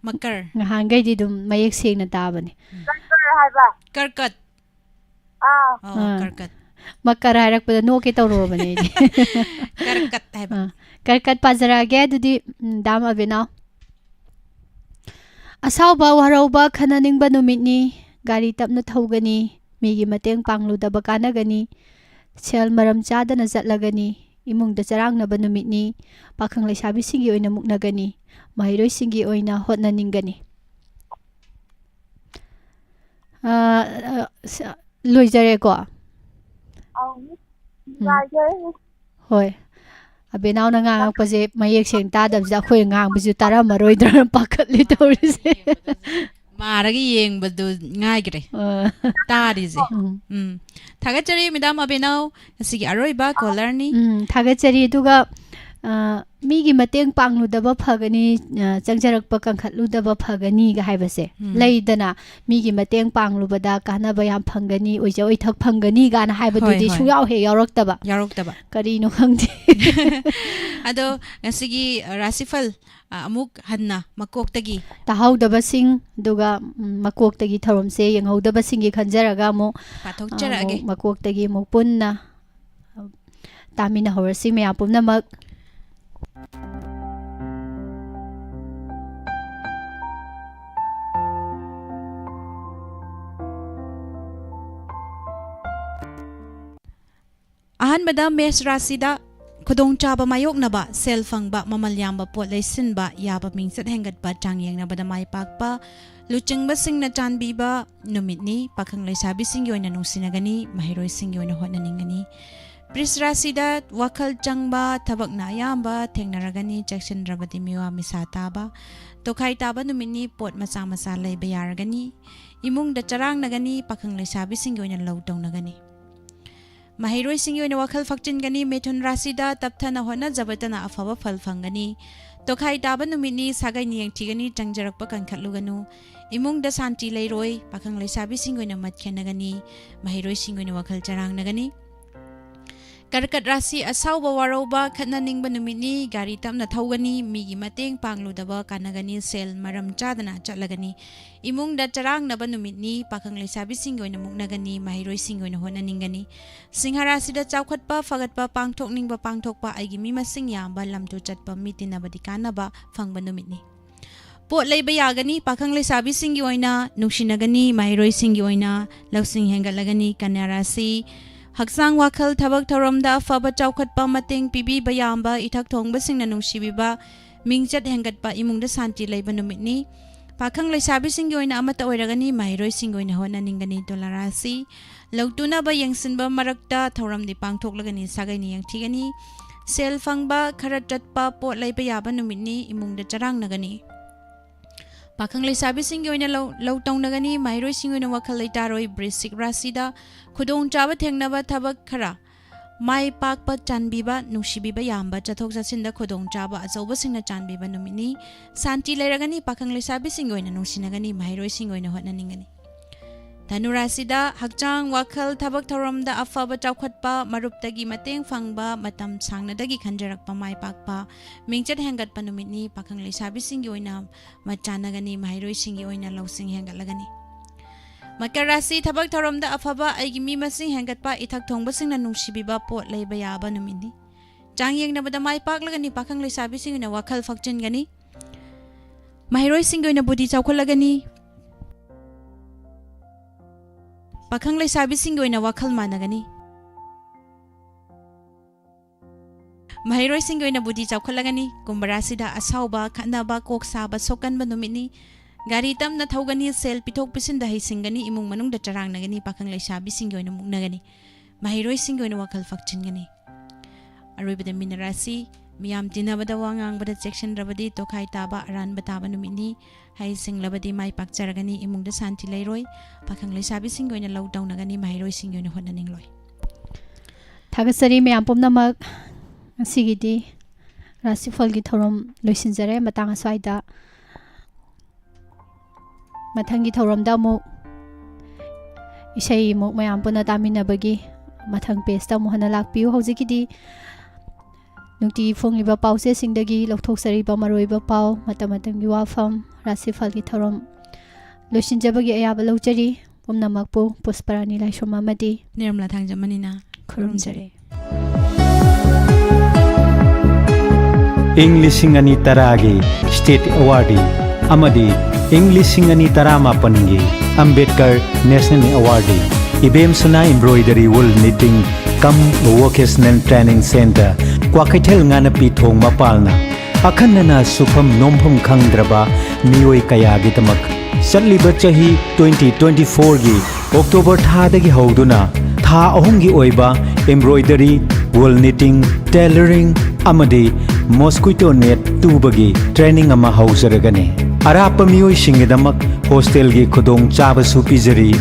makar ngahangai di dum mayek seng na tabani kakar hai ba karkat karkat makar harak pada no ke tawro bane di karkat hai ba karkat pazara ge dudi dam abena asaw ba warau ba khananing ba numit ni gari tapna thawgani migi mateng panglu da ba kanagani sel maram chada na zatlagani imung da charang na ba numit ni pakhang laisabi singi oina muknagani mahiroi singi oina hotnaningani loijare ko hoi abenaw na ngang paje mayek seng ta dab ja khoi ngang buju tara maroi dra pakhat li tawrise maragi yeng badu ngai gre tari je thaga chari midam abenaw sigi aroi ba caller ni thaga chari duga migi mateng panglu daba phagani changjarak pa kangkhatlu daba phagani ga haibase leidana migi mateng panglu bada kana ba yam phangani oija oi thak phangani ga na haibadu di suyaw he yaroktaba kari no khangdi ado ngasigi rasifal amuk hanna makoktagi tahawdaba sing duga makoktagi tharomse yenghawdaba singi khanjaraga mo pathok charage makoktagi mo punna tamina horasi me apumna mak ahan madam mes rasida khudong chaba mayok na ba sel fang ba mamal yam ba pot leisin ba ya ba mingsat hengat ba changyeng na ba da mai pak pa luching ba sing na chan bi ba numit ni pakhang leisabi sing yoina nungsinagani mahiroi sing yoina hotnaningani pris rasida wakal changba thabak na yamba thengnaragani jackson rabati miwa misata ba tokhai ta ba numit ni pot macha macha lei ba yaragani imung da charang nagani pakhang leisabi sing yoina lowtong nagani mahiroi sing yoina wakal fakchin gani methun rasida tapthana hona jabatana afaba phal phangani tokhai ta ba numit ni sagai niyang thigani changjarak pa kankhatluganu imung da santi leiroi pakhang leisabi sing yoina matkhenagani mahiroi sing yoina wakal charang nagani karkat rasi asaw ba waraw ba khatnaning ba numini gari tamna thawgani migi mateng pangludaba kanagani sel maram chadana chatlagani imung da charang na ba numini pakhang leisabi singoina muknagani mahiroi singoina honaningani singhara sida chawkhat pa fagat pa pangthok ning ba pangthok pa aigi mi masing yamba lamtu chatpa mitina ba dikana ba phangba numini pot leiba yagani pakhang leisabi singi oina nungsinagani mahiroi singi oina lausing hengalagani kanarasi haksang wakal thabak tharamda afaba chawkhatpa mateng pibi bayamba ithak thongba singna nungsibiba mingchat hengatpa imungda santi leiba numitni pakhang leisabi singi oina amata oiragani mahiroi singi oina honaningani tolarasi lautuna ba yengsinba marakta thoramdi pangthoklagani sagaini yangthigani sel fangba khara chatpa pot leiba yaba numitni imungda charang nagani pakhang leisabi singi oina lo tongnagani mahiroi singi oina wakal leitaroi brisik rasida khudong chaba thengnaba thabak khara mai pakpa chanbiba nungsibiba yamba chathok chasinda khudong chaba achauba singna chanbiba numini santi leiragani pakhang leisabi singi oina nungsinagani mahiroi singi oina hotnaningani Dhanurasida hakchang wakal thabak thoramda afaba chawkhatpa maruptagi mateng fangba matam sangnadagi khanjarakpa mai pakpa mingchat hengatpa numitni pakhang leisabi singi oina machanagani mahiroi singi oina lausing hengatlagani makarasi thabak thoramda afaba aigi mi masing hengatpa ithak thongba singna nungsibiba pot leiba yaba numitni चांग येंगनबदा माय पाकलगनी पाखंग लेसाबिसिंगना वाखल फक्चनगनी महिरोइसिंगोइना बुद्धि चौखलगनी पाखंग लेसाबिसिंगोइना वाखल मानगनी महिरोइसिंगोइना बुद्धि चौखलगनी कुंबरासिदा असाउबा खनाबा कोक साबा सोकनबा नुमिनी गाड़ी तमना थौगनी सेल पिथोक पिसिंदा हिसिंगनी इमुंग मनुंग द चरांगनगनी पाखंग लेसाबिसिंगोइना मुगनगनी महिरोइसिंगोइना वाखल फक्चनगनी अरोइबदा मिनरासि मियाम तिनबदा वांगांगबदा सेक्शन रबदी तोखाई ताबा अरान बताबा नुमिनी हाई सिंगलबदी माई पाकचरगनी इमुंग द शांति लेरोय पाखंग लेसाबिसिंगोइना लौ तौनगनी महिरोइसिंगोइना होननिंगलोय थागसरी मैम पुमनमक सिगिदी राशिफल की थौरम लोइसिनजरे मतंग अस्वाइदा मथंगी थौरमदा मु इसै मु मैम पुना तामिनबगी मथंग पेस्टा मुहना लाकपियु हौजिकिदी नुक्ति फोंगिबा पाउसे सिंगदगी लौथोकसरिबा मरोइबा पाउ मतमतंगी वाफम राशिफल की थौरम लोइसिनजबगी अयाबा लौजरी पुमनमकपु पुष्परानी लाइसोम अमदी निर्मला थांजमनिना खुरुमजरे इंग्लिश सिंगनी तरागी स्टेट अवार्डी अमदी इंग्लिश सिंगनी तरामापनगी Ambedkar national awardee Ibem Suna embroidery wool knitting cum vocational training centre Kwakeithel गाना पीथोंग मपालना अखन्नना सुफम नोमफम खंगद्रबा मियोय कयागिदमक चल्लिबा चही 2024 गी अक्टोबर थादगी हौदुना था अहुंगी ओइबा embroidery wool knitting tailoring अमदी मॉस्क्विटो net तुबगी training अमा हौजरगने अराप मियोय सिंगदमक हॉस्टेल गी खुदोंग चाबसु पिजरी